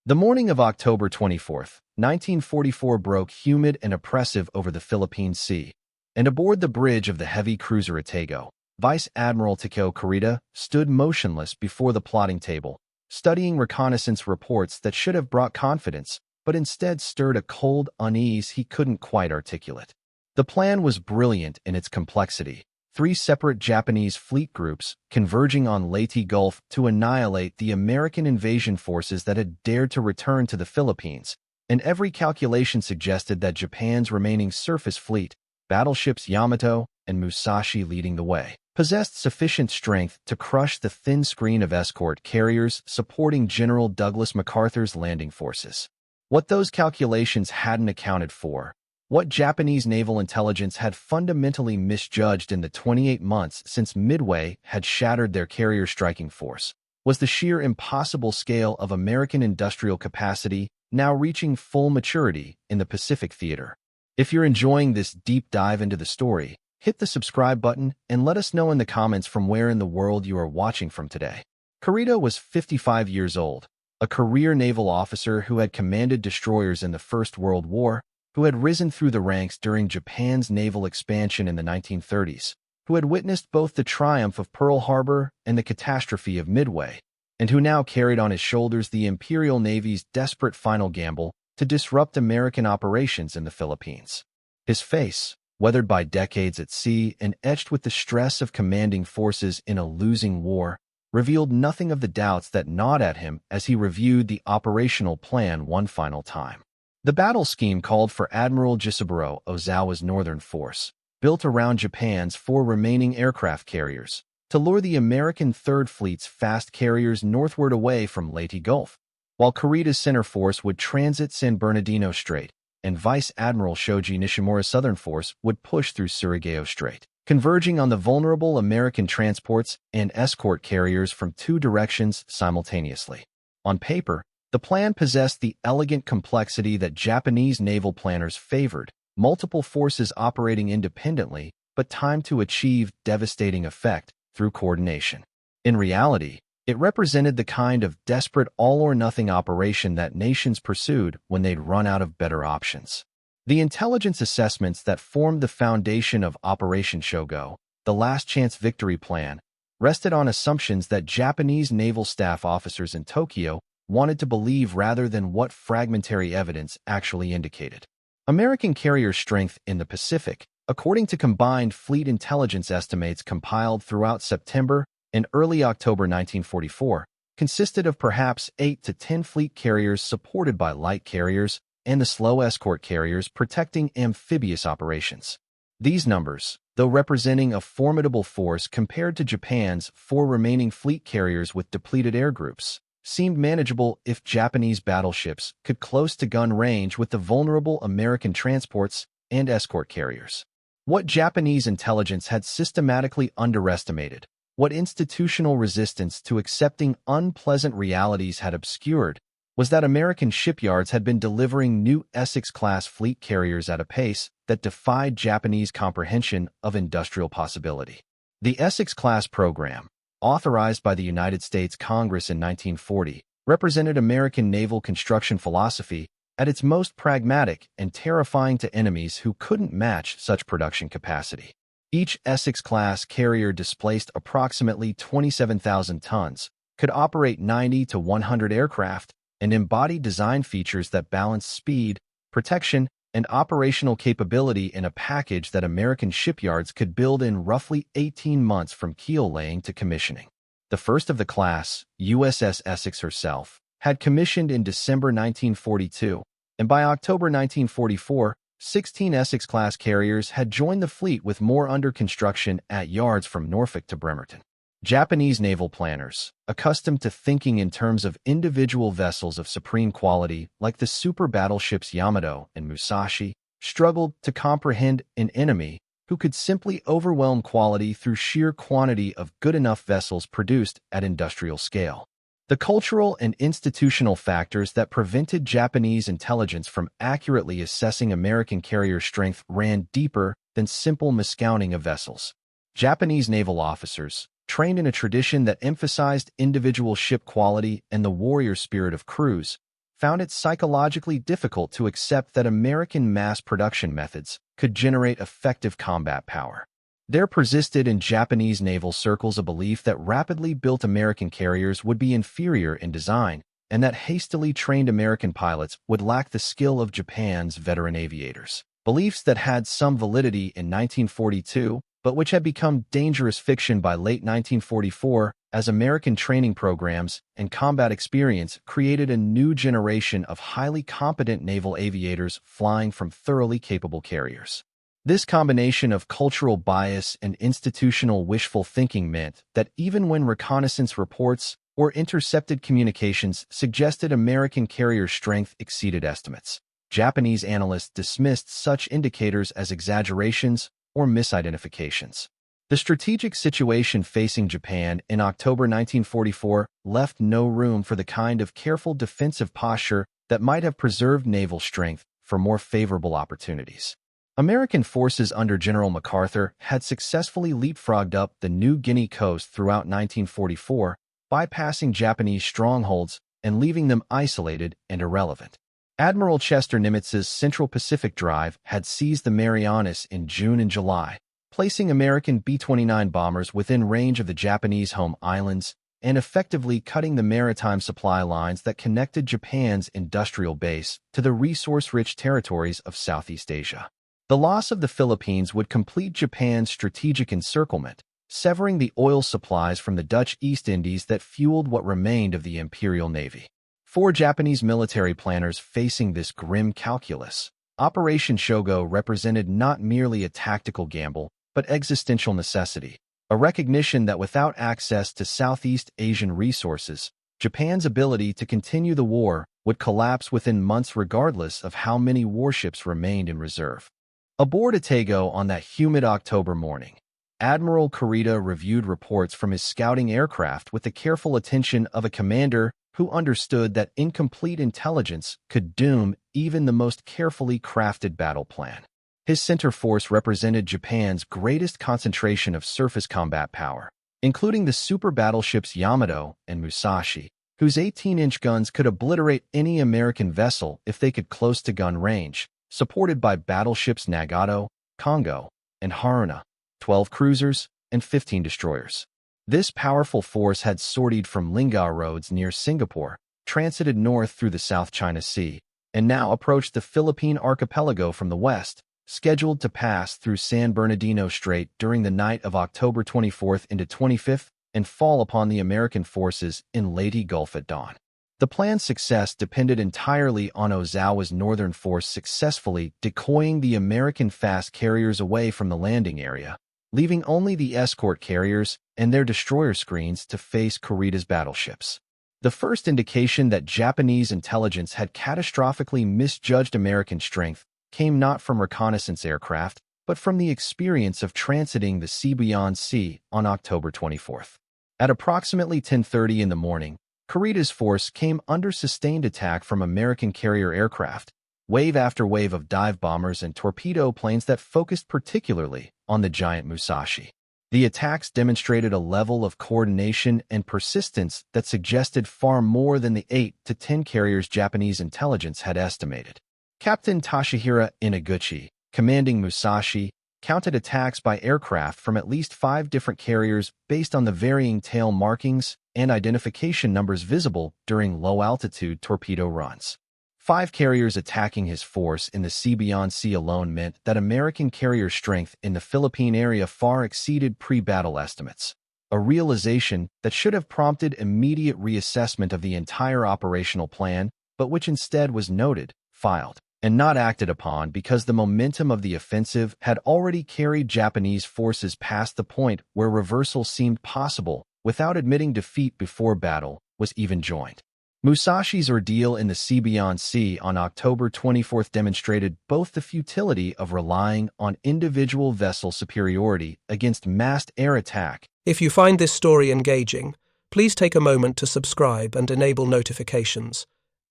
The morning of October 24th, 1944 broke humid and oppressive over the Philippine Sea, and aboard the bridge of the heavy cruiser Otago, Vice Admiral Kurita stood motionless before the plotting table, studying reconnaissance reports that should have brought confidence, but instead stirred a cold unease he couldn't quite articulate. The plan was brilliant in its complexity. 3 separate Japanese fleet groups converging on Leyte Gulf to annihilate the American invasion forces that had dared to return to the Philippines, and every calculation suggested that Japan's remaining surface fleet, battleships Yamato and Musashi leading the way, possessed sufficient strength to crush the thin screen of escort carriers supporting General Douglas MacArthur's landing forces. What those calculations hadn't accounted for, what Japanese naval intelligence had fundamentally misjudged in the 28 months since Midway had shattered their carrier striking force, was the sheer impossible scale of American industrial capacity now reaching full maturity in the Pacific theater. If you're enjoying this deep dive into the story, hit the subscribe button and let us know in the comments from where in the world you are watching from today. Kurita was 55 years old, a career naval officer who had commanded destroyers in the First World War, who had risen through the ranks during Japan's naval expansion in the 1930s, who had witnessed both the triumph of Pearl Harbor and the catastrophe of Midway, and who now carried on his shoulders the Imperial Navy's desperate final gamble to disrupt American operations in the Philippines. His face, weathered by decades at sea and etched with the stress of commanding forces in a losing war, revealed nothing of the doubts that gnawed at him as he reviewed the operational plan one final time. The battle scheme called for Admiral Jisaburo Ozawa's Northern Force, built around Japan's 4 remaining aircraft carriers, to lure the American Third Fleet's fast carriers northward away from Leyte Gulf, while Kurita's center force would transit San Bernardino Strait, and Vice Admiral Shoji Nishimura's southern force would push through Surigao Strait, converging on the vulnerable American transports and escort carriers from 2 directions simultaneously. On paper, the plan possessed the elegant complexity that Japanese naval planners favored, multiple forces operating independently, but timed to achieve devastating effect through coordination. In reality, it represented the kind of desperate all-or-nothing operation that nations pursued when they'd run out of better options. The intelligence assessments that formed the foundation of Operation Shogo, the Last Chance Victory Plan, rested on assumptions that Japanese naval staff officers in Tokyo wanted to believe rather than what fragmentary evidence actually indicated. American carrier strength in the Pacific, according to combined fleet intelligence estimates compiled throughout September and early October 1944, consisted of perhaps 8 to 10 fleet carriers supported by light carriers and the slow escort carriers protecting amphibious operations. These numbers, though representing a formidable force compared to Japan's 4 remaining fleet carriers with depleted air groups, seemed manageable if Japanese battleships could close to gun range with the vulnerable American transports and escort carriers. What Japanese intelligence had systematically underestimated, what institutional resistance to accepting unpleasant realities had obscured, was that American shipyards had been delivering new Essex-class fleet carriers at a pace that defied Japanese comprehension of industrial possibility. The Essex-class program, authorized by the United States Congress in 1940, represented American naval construction philosophy at its most pragmatic and terrifying to enemies who couldn't match such production capacity. Each Essex-class carrier displaced approximately 27,000 tons, could operate 90 to 100 aircraft, and embodied design features that balanced speed, protection, and operational capability in a package that American shipyards could build in roughly 18 months from keel laying to commissioning. The first of the class, USS Essex herself, had commissioned in December 1942, and by October 1944, 16 Essex-class carriers had joined the fleet with more under construction at yards from Norfolk to Bremerton. Japanese naval planners, accustomed to thinking in terms of individual vessels of supreme quality like the super battleships Yamato and Musashi, struggled to comprehend an enemy who could simply overwhelm quality through sheer quantity of good enough vessels produced at industrial scale. The cultural and institutional factors that prevented Japanese intelligence from accurately assessing American carrier strength ran deeper than simple miscounting of vessels. Japanese naval officers, trained in a tradition that emphasized individual ship quality and the warrior spirit of crews, found it psychologically difficult to accept that American mass production methods could generate effective combat power. There persisted in Japanese naval circles a belief that rapidly built American carriers would be inferior in design, and that hastily trained American pilots would lack the skill of Japan's veteran aviators. Beliefs that had some validity in 1942, but which had become dangerous fiction by late 1944 as American training programs and combat experience created a new generation of highly competent naval aviators flying from thoroughly capable carriers. This combination of cultural bias and institutional wishful thinking meant that even when reconnaissance reports or intercepted communications suggested American carrier strength exceeded estimates, Japanese analysts dismissed such indicators as exaggerations or misidentifications. The strategic situation facing Japan in October 1944 left no room for the kind of careful defensive posture that might have preserved naval strength for more favorable opportunities. American forces under General MacArthur had successfully leapfrogged up the New Guinea coast throughout 1944, bypassing Japanese strongholds and leaving them isolated and irrelevant. Admiral Chester Nimitz's Central Pacific Drive had seized the Marianas in June and July, placing American B-29 bombers within range of the Japanese home islands and effectively cutting the maritime supply lines that connected Japan's industrial base to the resource-rich territories of Southeast Asia. The loss of the Philippines would complete Japan's strategic encirclement, severing the oil supplies from the Dutch East Indies that fueled what remained of the Imperial Navy. For Japanese military planners facing this grim calculus, Operation Shogo represented not merely a tactical gamble, but existential necessity, a recognition that without access to Southeast Asian resources, Japan's ability to continue the war would collapse within months regardless of how many warships remained in reserve. Aboard Otago on that humid October morning, Admiral Kurita reviewed reports from his scouting aircraft with the careful attention of a commander who understood that incomplete intelligence could doom even the most carefully crafted battle plan. His center force represented Japan's greatest concentration of surface combat power, including the super battleships Yamato and Musashi, whose 18-inch guns could obliterate any American vessel if they could close to gun range, supported by battleships Nagato, Kongo, and Haruna, 12 cruisers, and 15 destroyers. This powerful force had sortied from Lingao roads near Singapore, transited north through the South China Sea, and now approached the Philippine archipelago from the west, scheduled to pass through San Bernardino Strait during the night of October 24th into 25th and fall upon the American forces in Leyte Gulf at dawn. The plan's success depended entirely on Ozawa's northern force successfully decoying the American fast carriers away from the landing area, leaving only the escort carriers and their destroyer screens to face Kurita's battleships. The first indication that Japanese intelligence had catastrophically misjudged American strength came not from reconnaissance aircraft, but from the experience of transiting the Sibuyan Sea on October 24th. At approximately 10:30 in the morning, Kurita's force came under sustained attack from American carrier aircraft, wave after wave of dive bombers and torpedo planes that focused particularly on the giant Musashi. The attacks demonstrated a level of coordination and persistence that suggested far more than the 8 to 10 carriers Japanese intelligence had estimated. Captain Toshihiro Inaguchi, commanding Musashi, counted attacks by aircraft from at least 5 different carriers based on the varying tail markings and identification numbers visible during low-altitude torpedo runs. 5 carriers attacking his force in the Sibuyan Sea alone meant that American carrier strength in the Philippine area far exceeded pre-battle estimates, a realization that should have prompted immediate reassessment of the entire operational plan, but which instead was noted, filed, and not acted upon because the momentum of the offensive had already carried Japanese forces past the point where reversal seemed possible without admitting defeat before battle was even joined. Musashi's ordeal in the Sibuyan Sea on October 24th demonstrated both the futility of relying on individual vessel superiority against massed air attack. If you find this story engaging, please take a moment to subscribe and enable notifications.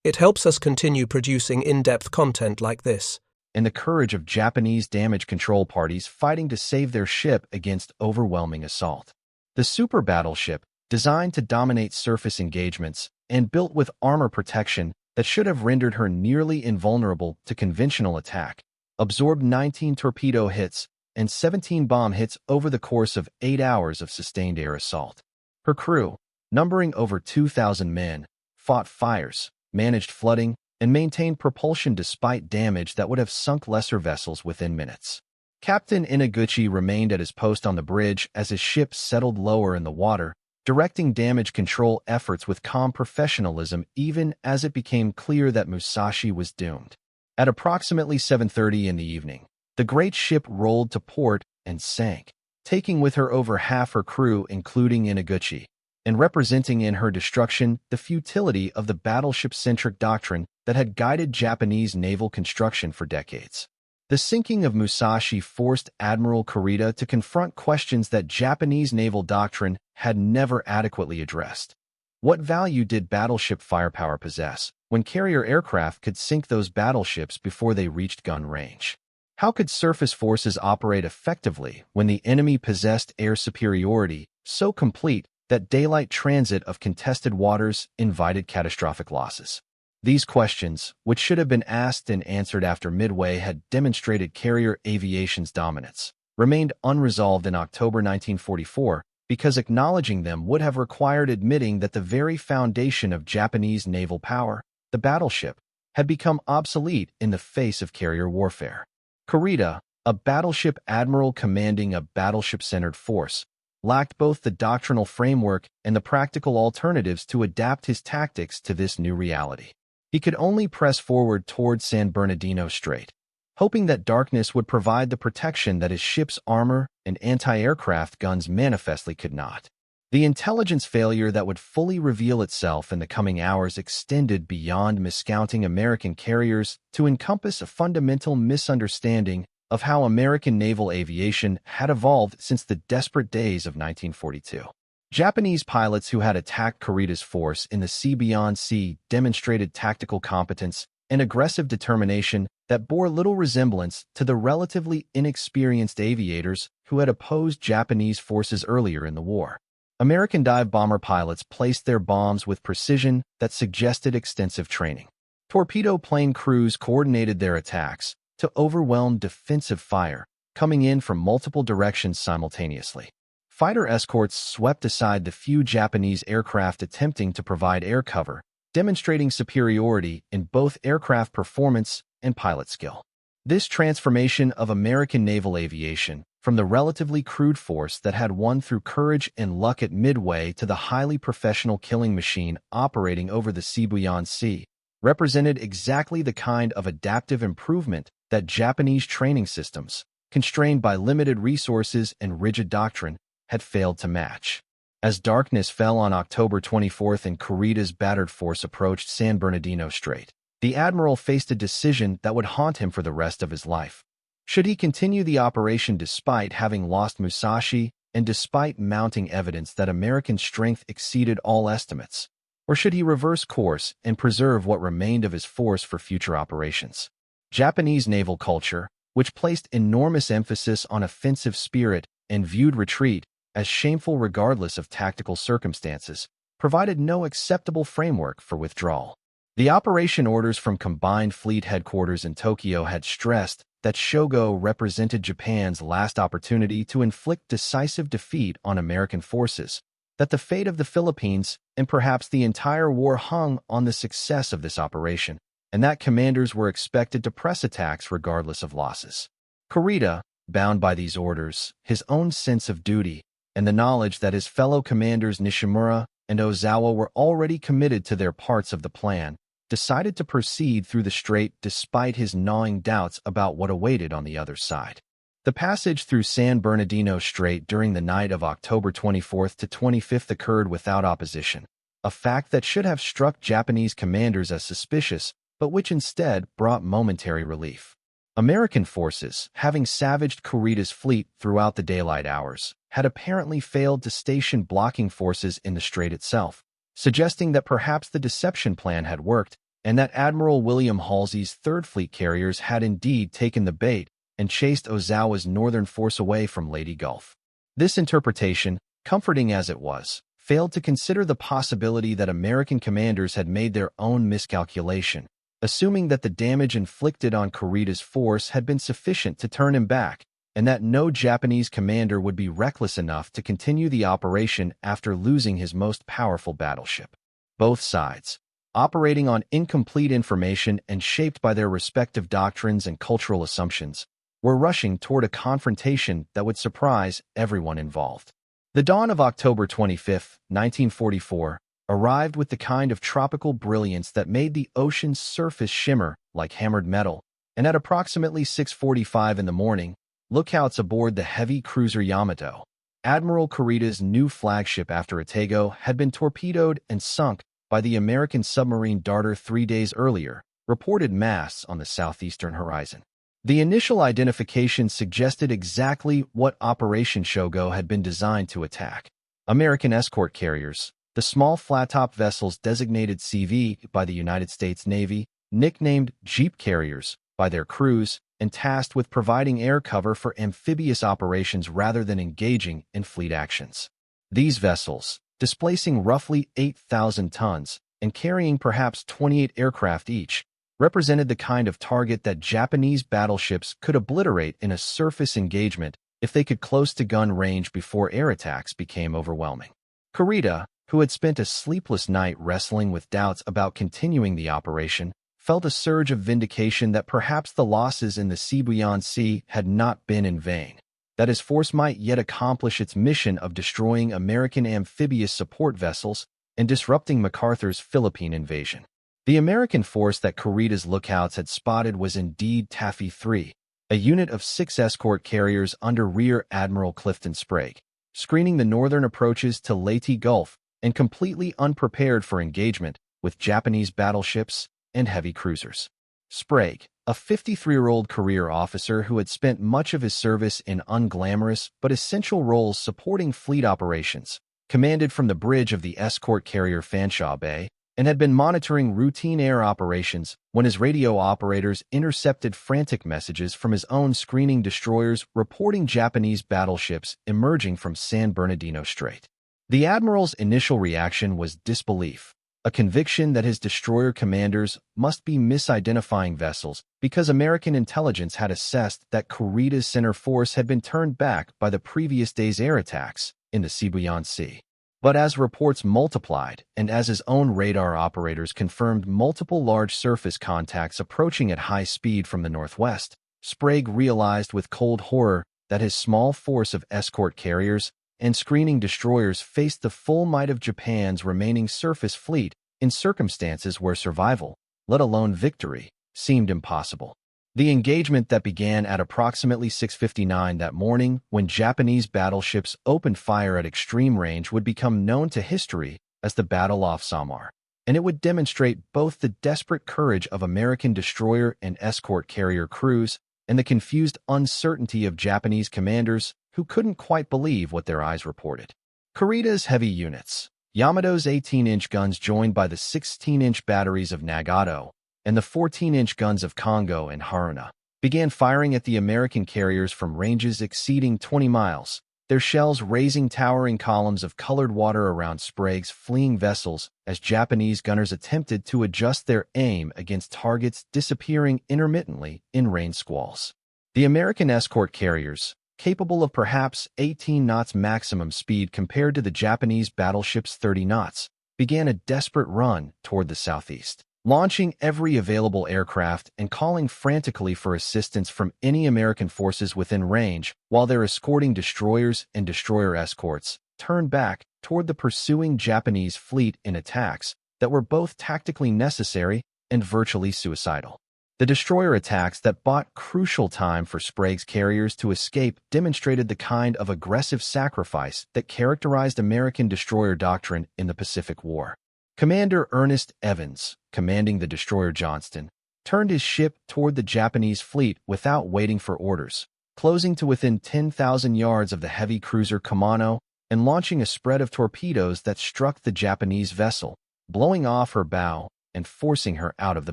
It helps us continue producing in-depth content like this. And the courage of Japanese damage control parties fighting to save their ship against overwhelming assault. The super battleship, designed to dominate surface engagements and built with armor protection that should have rendered her nearly invulnerable to conventional attack, absorbed 19 torpedo hits and 17 bomb hits over the course of 8 hours of sustained air assault. Her crew, numbering over 2,000 men, fought fires, managed flooding, and maintained propulsion despite damage that would have sunk lesser vessels within minutes. Captain Inaguchi remained at his post on the bridge as his ship settled lower in the water, directing damage control efforts with calm professionalism even as it became clear that Musashi was doomed. At approximately 7:30 in the evening, the great ship rolled to port and sank, taking with her over half her crew including Inaguchi, and representing in her destruction the futility of the battleship-centric doctrine that had guided Japanese naval construction for decades. The sinking of Musashi forced Admiral Kurita to confront questions that Japanese naval doctrine had never adequately addressed. What value did battleship firepower possess when carrier aircraft could sink those battleships before they reached gun range? How could surface forces operate effectively when the enemy possessed air superiority so complete that daylight transit of contested waters invited catastrophic losses? These questions, which should have been asked and answered after Midway had demonstrated carrier aviation's dominance, remained unresolved in October 1944 because acknowledging them would have required admitting that the very foundation of Japanese naval power, the battleship, had become obsolete in the face of carrier warfare. Kurita, a battleship admiral commanding a battleship-centered force, lacked both the doctrinal framework and the practical alternatives to adapt his tactics to this new reality. He could only press forward toward San Bernardino Strait, hoping that darkness would provide the protection that his ship's armor and anti-aircraft guns manifestly could not. The intelligence failure that would fully reveal itself in the coming hours extended beyond miscounting American carriers to encompass a fundamental misunderstanding of how American naval aviation had evolved since the desperate days of 1942. Japanese pilots who had attacked Kurita's force in the sea beyond sea demonstrated tactical competence and aggressive determination that bore little resemblance to the relatively inexperienced aviators who had opposed Japanese forces earlier in the war. American dive bomber pilots placed their bombs with precision that suggested extensive training. Torpedo plane crews coordinated their attacks to overwhelm defensive fire coming in from multiple directions simultaneously. Fighter escorts swept aside the few Japanese aircraft attempting to provide air cover, demonstrating superiority in both aircraft performance and pilot skill. This transformation of American naval aviation, from the relatively crude force that had won through courage and luck at Midway to the highly professional killing machine operating over the sea beyond sea, represented exactly the kind of adaptive improvement that Japanese training systems, constrained by limited resources and rigid doctrine, had failed to match. As darkness fell on October 24th and Kurita's battered force approached San Bernardino Strait, the admiral faced a decision that would haunt him for the rest of his life. Should he continue the operation despite having lost Musashi and despite mounting evidence that American strength exceeded all estimates? Or should he reverse course and preserve what remained of his force for future operations? Japanese naval culture, which placed enormous emphasis on offensive spirit and viewed retreat as shameful regardless of tactical circumstances, provided no acceptable framework for withdrawal. The operation orders from Combined Fleet Headquarters in Tokyo had stressed that Shogo represented Japan's last opportunity to inflict decisive defeat on American forces, that the fate of the Philippines and perhaps the entire war hung on the success of this operation, and that commanders were expected to press attacks regardless of losses. Kurita, bound by these orders, his own sense of duty, and the knowledge that his fellow commanders Nishimura and Ozawa were already committed to their parts of the plan, decided to proceed through the strait despite his gnawing doubts about what awaited on the other side. The passage through San Bernardino Strait during the night of October 24th to 25th occurred without opposition, a fact that should have struck Japanese commanders as suspicious, but which instead brought momentary relief. American forces, having savaged Kurita's fleet throughout the daylight hours, had apparently failed to station blocking forces in the strait itself, suggesting that perhaps the deception plan had worked and that Admiral William Halsey's Third Fleet carriers had indeed taken the bait and chased Ozawa's northern force away from Leyte Gulf. This interpretation, comforting as it was, failed to consider the possibility that American commanders had made their own miscalculation, assuming that the damage inflicted on Kurita's force had been sufficient to turn him back, and that no Japanese commander would be reckless enough to continue the operation after losing his most powerful battleship. Both sides, operating on incomplete information and shaped by their respective doctrines and cultural assumptions, were rushing toward a confrontation that would surprise everyone involved. The dawn of October 25, 1944, arrived with the kind of tropical brilliance that made the ocean's surface shimmer like hammered metal, and at approximately 6:45 in the morning, lookouts aboard the heavy cruiser Yamato, Admiral Kurita's new flagship after Leyte, had been torpedoed and sunk by the American submarine Darter 3 days earlier, reported masts on the southeastern horizon. The initial identification suggested exactly what Operation Shogo had been designed to attack. American escort carriers, the small flat-top vessels designated CV by the United States Navy, nicknamed Jeep carriers by their crews, and tasked with providing air cover for amphibious operations rather than engaging in fleet actions. These vessels, displacing roughly 8,000 tons and carrying perhaps 28 aircraft each, represented the kind of target that Japanese battleships could obliterate in a surface engagement if they could close to gun range before air attacks became overwhelming. Kurita, who had spent a sleepless night wrestling with doubts about continuing the operation, felt a surge of vindication that perhaps the losses in the Sibuyan Sea had not been in vain, that his force might yet accomplish its mission of destroying American amphibious support vessels and disrupting MacArthur's Philippine invasion. The American force that Kurita's lookouts had spotted was indeed Taffy 3, a unit of 6 escort carriers under Rear Admiral Clifton Sprague, screening the northern approaches to Leyte Gulf and completely unprepared for engagement with Japanese battleships and heavy cruisers. Sprague, a 53-year-old career officer who had spent much of his service in unglamorous but essential roles supporting fleet operations, commanded from the bridge of the escort carrier Fanshawe Bay, and had been monitoring routine air operations when his radio operators intercepted frantic messages from his own screening destroyers reporting Japanese battleships emerging from San Bernardino Strait. The Admiral's initial reaction was disbelief, a conviction that his destroyer commanders must be misidentifying vessels because American intelligence had assessed that Kurita's center force had been turned back by the previous day's air attacks in the Sibuyan Sea. But as reports multiplied, and as his own radar operators confirmed multiple large surface contacts approaching at high speed from the northwest, Sprague realized with cold horror that his small force of escort carriers and screening destroyers faced the full might of Japan's remaining surface fleet in circumstances where survival, let alone victory, seemed impossible. The engagement that began at approximately 6:59 that morning when Japanese battleships opened fire at extreme range would become known to history as the Battle off Samar, and it would demonstrate both the desperate courage of American destroyer and escort carrier crews and the confused uncertainty of Japanese commanders who couldn't quite believe what their eyes reported. Kurita's heavy units, Yamato's 18-inch guns joined by the 16-inch batteries of Nagato, and the 14-inch guns of Kongo and Haruna, began firing at the American carriers from ranges exceeding 20 miles, their shells raising towering columns of colored water around Sprague's fleeing vessels as Japanese gunners attempted to adjust their aim against targets disappearing intermittently in rain squalls. The American escort carriers, capable of perhaps 18 knots maximum speed compared to the Japanese battleship's 30 knots, began a desperate run toward the southeast, launching every available aircraft and calling frantically for assistance from any American forces within range, while their escorting destroyers and destroyer escorts turned back toward the pursuing Japanese fleet in attacks that were both tactically necessary and virtually suicidal. The destroyer attacks that bought crucial time for Sprague's carriers to escape demonstrated the kind of aggressive sacrifice that characterized American destroyer doctrine in the Pacific War. Commander Ernest Evans, commanding the destroyer Johnston, turned his ship toward the Japanese fleet without waiting for orders, closing to within 10,000 yards of the heavy cruiser Kumano and launching a spread of torpedoes that struck the Japanese vessel, blowing off her bow and forcing her out of the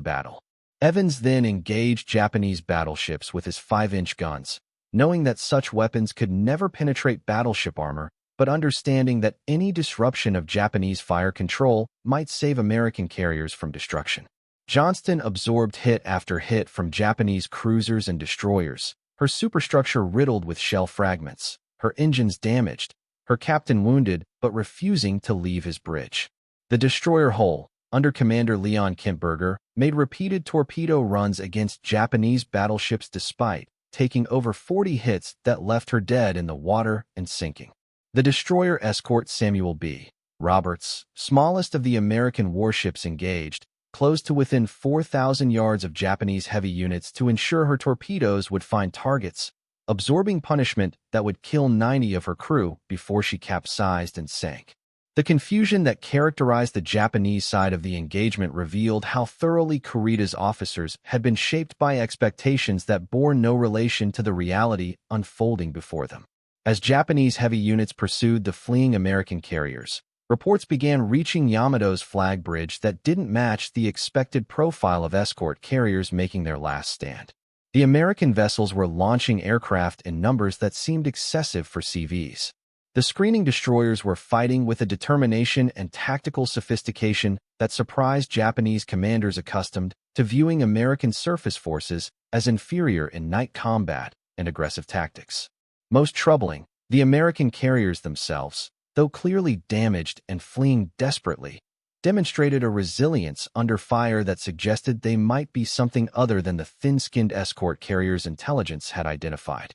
battle. Evans then engaged Japanese battleships with his 5-inch guns, knowing that such weapons could never penetrate battleship armor but understanding that any disruption of Japanese fire control might save American carriers from destruction. Johnston absorbed hit after hit from Japanese cruisers and destroyers, her superstructure riddled with shell fragments, her engines damaged, her captain wounded but refusing to leave his bridge. The destroyer Hull, under Commander Leon Kempberger, made repeated torpedo runs against Japanese battleships despite taking over 40 hits that left her dead in the water and sinking. The destroyer escort Samuel B. Roberts, smallest of the American warships engaged, closed to within 4,000 yards of Japanese heavy units to ensure her torpedoes would find targets, absorbing punishment that would kill 90 of her crew before she capsized and sank. The confusion that characterized the Japanese side of the engagement revealed how thoroughly Kurita's officers had been shaped by expectations that bore no relation to the reality unfolding before them. As Japanese heavy units pursued the fleeing American carriers, reports began reaching Yamato's flag bridge that didn't match the expected profile of escort carriers making their last stand. The American vessels were launching aircraft in numbers that seemed excessive for CVs. The screening destroyers were fighting with a determination and tactical sophistication that surprised Japanese commanders accustomed to viewing American surface forces as inferior in night combat and aggressive tactics. Most troubling, the American carriers themselves, though clearly damaged and fleeing desperately, demonstrated a resilience under fire that suggested they might be something other than the thin-skinned escort carriers intelligence had identified.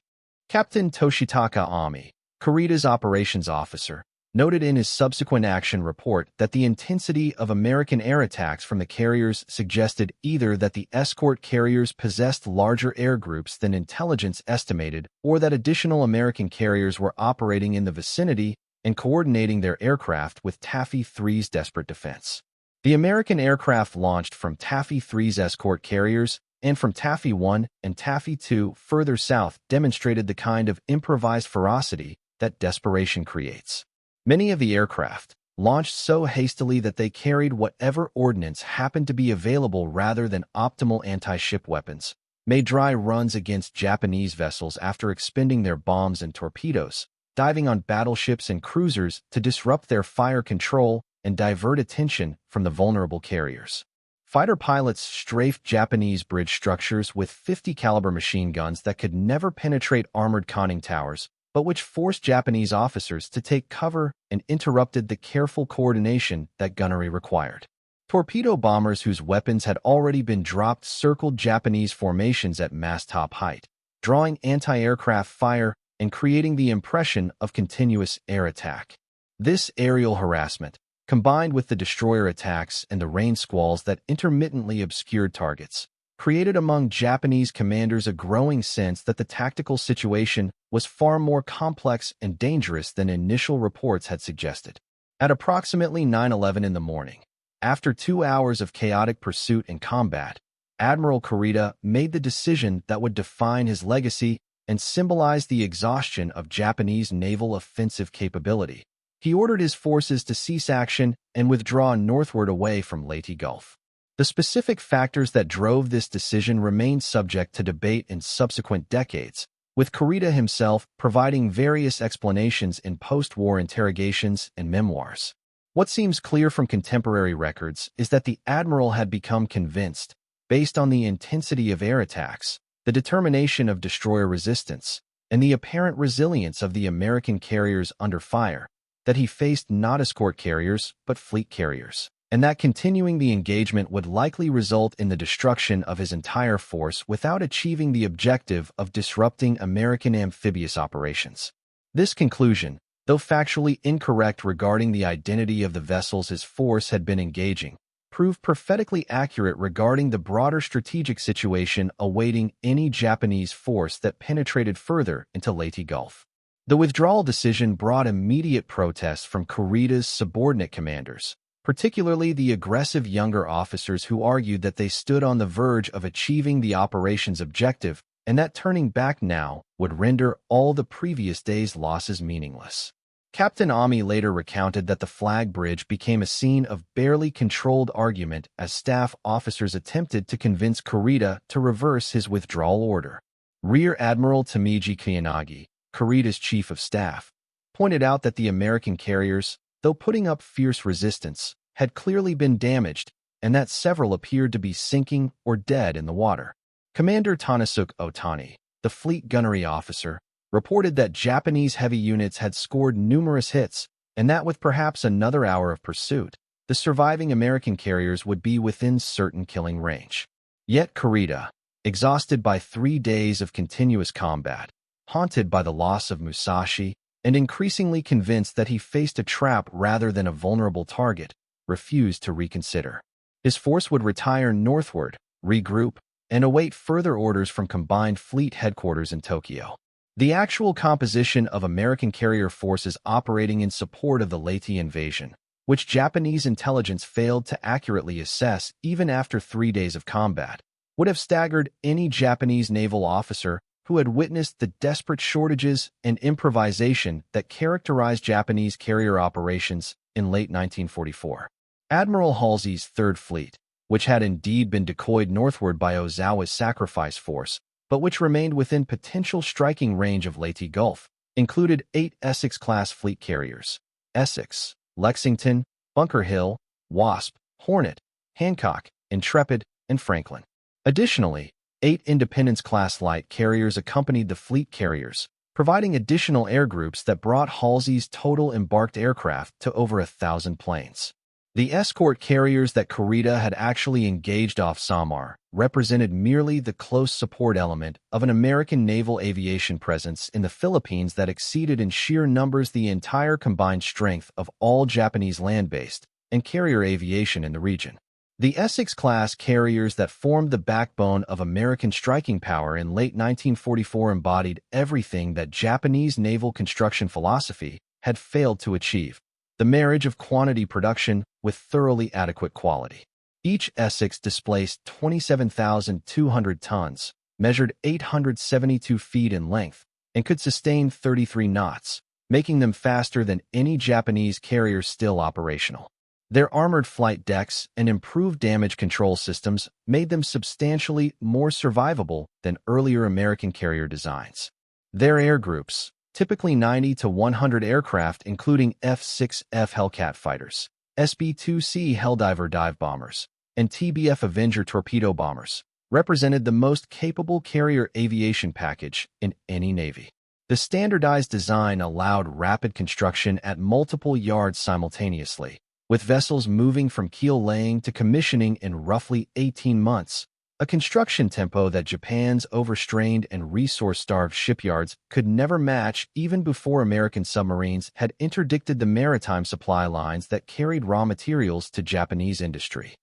Captain Toshitaka Ami, Kurita's operations officer, noted in his subsequent action report that the intensity of American air attacks from the carriers suggested either that the escort carriers possessed larger air groups than intelligence estimated or that additional American carriers were operating in the vicinity and coordinating their aircraft with Taffy 3's desperate defense. The American aircraft launched from Taffy 3's escort carriers and from Taffy 1 and Taffy 2 further south demonstrated the kind of improvised ferocity that desperation creates. Many of the aircraft, launched so hastily that they carried whatever ordnance happened to be available rather than optimal anti-ship weapons, made dry runs against Japanese vessels after expending their bombs and torpedoes, diving on battleships and cruisers to disrupt their fire control and divert attention from the vulnerable carriers. Fighter pilots strafed Japanese bridge structures with 50 caliber machine guns that could never penetrate armored conning towers, but which forced Japanese officers to take cover and interrupted the careful coordination that gunnery required. Torpedo bombers whose weapons had already been dropped circled Japanese formations at mast-top height, drawing anti-aircraft fire and creating the impression of continuous air attack. This aerial harassment, combined with the destroyer attacks and the rain squalls that intermittently obscured targets, created among Japanese commanders a growing sense that the tactical situation was far more complex and dangerous than initial reports had suggested. At approximately 9:11 in the morning, after 2 hours of chaotic pursuit and combat, Admiral Kurita made the decision that would define his legacy and symbolize the exhaustion of Japanese naval offensive capability. He ordered his forces to cease action and withdraw northward away from Leyte Gulf. The specific factors that drove this decision remain subject to debate in subsequent decades, with Kurita himself providing various explanations in post-war interrogations and memoirs. What seems clear from contemporary records is that the admiral had become convinced, based on the intensity of air attacks, the determination of destroyer resistance, and the apparent resilience of the American carriers under fire, that he faced not escort carriers but fleet carriers, and that continuing the engagement would likely result in the destruction of his entire force without achieving the objective of disrupting American amphibious operations. This conclusion, though factually incorrect regarding the identity of the vessels his force had been engaging, proved prophetically accurate regarding the broader strategic situation awaiting any Japanese force that penetrated further into Leyte Gulf. The withdrawal decision brought immediate protests from Kurita's subordinate commanders, particularly the aggressive younger officers who argued that they stood on the verge of achieving the operation's objective and that turning back now would render all the previous day's losses meaningless. Captain Ami later recounted that the flag bridge became a scene of barely controlled argument as staff officers attempted to convince Kurita to reverse his withdrawal order. Rear Admiral Tamiji Kiyanagi, Kurita's chief of staff, pointed out that the American carriers, though putting up fierce resistance, had clearly been damaged and that several appeared to be sinking or dead in the water. Commander Tanasuke Otani, the fleet gunnery officer, reported that Japanese heavy units had scored numerous hits and that with perhaps another hour of pursuit, the surviving American carriers would be within certain killing range. Yet Kurita, exhausted by 3 days of continuous combat, haunted by the loss of Musashi, and increasingly convinced that he faced a trap rather than a vulnerable target, refused to reconsider. His force would retire northward, regroup, and await further orders from Combined Fleet Headquarters in Tokyo. The actual composition of American carrier forces operating in support of the Leyte invasion, which Japanese intelligence failed to accurately assess even after 3 days of combat, would have staggered any Japanese naval officer who had witnessed the desperate shortages and improvisation that characterized Japanese carrier operations in late 1944. Admiral Halsey's Third Fleet, which had indeed been decoyed northward by Ozawa's sacrifice force, but which remained within potential striking range of Leyte Gulf, included 8 Essex-class fleet carriers: Essex, Lexington, Bunker Hill, Wasp, Hornet, Hancock, Intrepid, and Franklin. Additionally, 8 Independence-class light carriers accompanied the fleet carriers, providing additional air groups that brought Halsey's total embarked aircraft to over 1,000 planes. The escort carriers that Kurita had actually engaged off Samar represented merely the close support element of an American naval aviation presence in the Philippines that exceeded in sheer numbers the entire combined strength of all Japanese land-based and carrier aviation in the region. The Essex-class carriers that formed the backbone of American striking power in late 1944 embodied everything that Japanese naval construction philosophy had failed to achieve: the marriage of quantity production with thoroughly adequate quality. Each Essex displaced 27,200 tons, measured 872 feet in length, and could sustain 33 knots, making them faster than any Japanese carrier still operational. Their armored flight decks and improved damage control systems made them substantially more survivable than earlier American carrier designs. Their air groups, typically 90 to 100 aircraft including F-6F Hellcat fighters, SB-2C Helldiver dive bombers, and TBF Avenger torpedo bombers, represented the most capable carrier aviation package in any navy. The standardized design allowed rapid construction at multiple yards simultaneously, with vessels moving from keel laying to commissioning in roughly 18 months, a construction tempo that Japan's overstrained and resource-starved shipyards could never match even before American submarines had interdicted the maritime supply lines that carried raw materials to Japanese industry.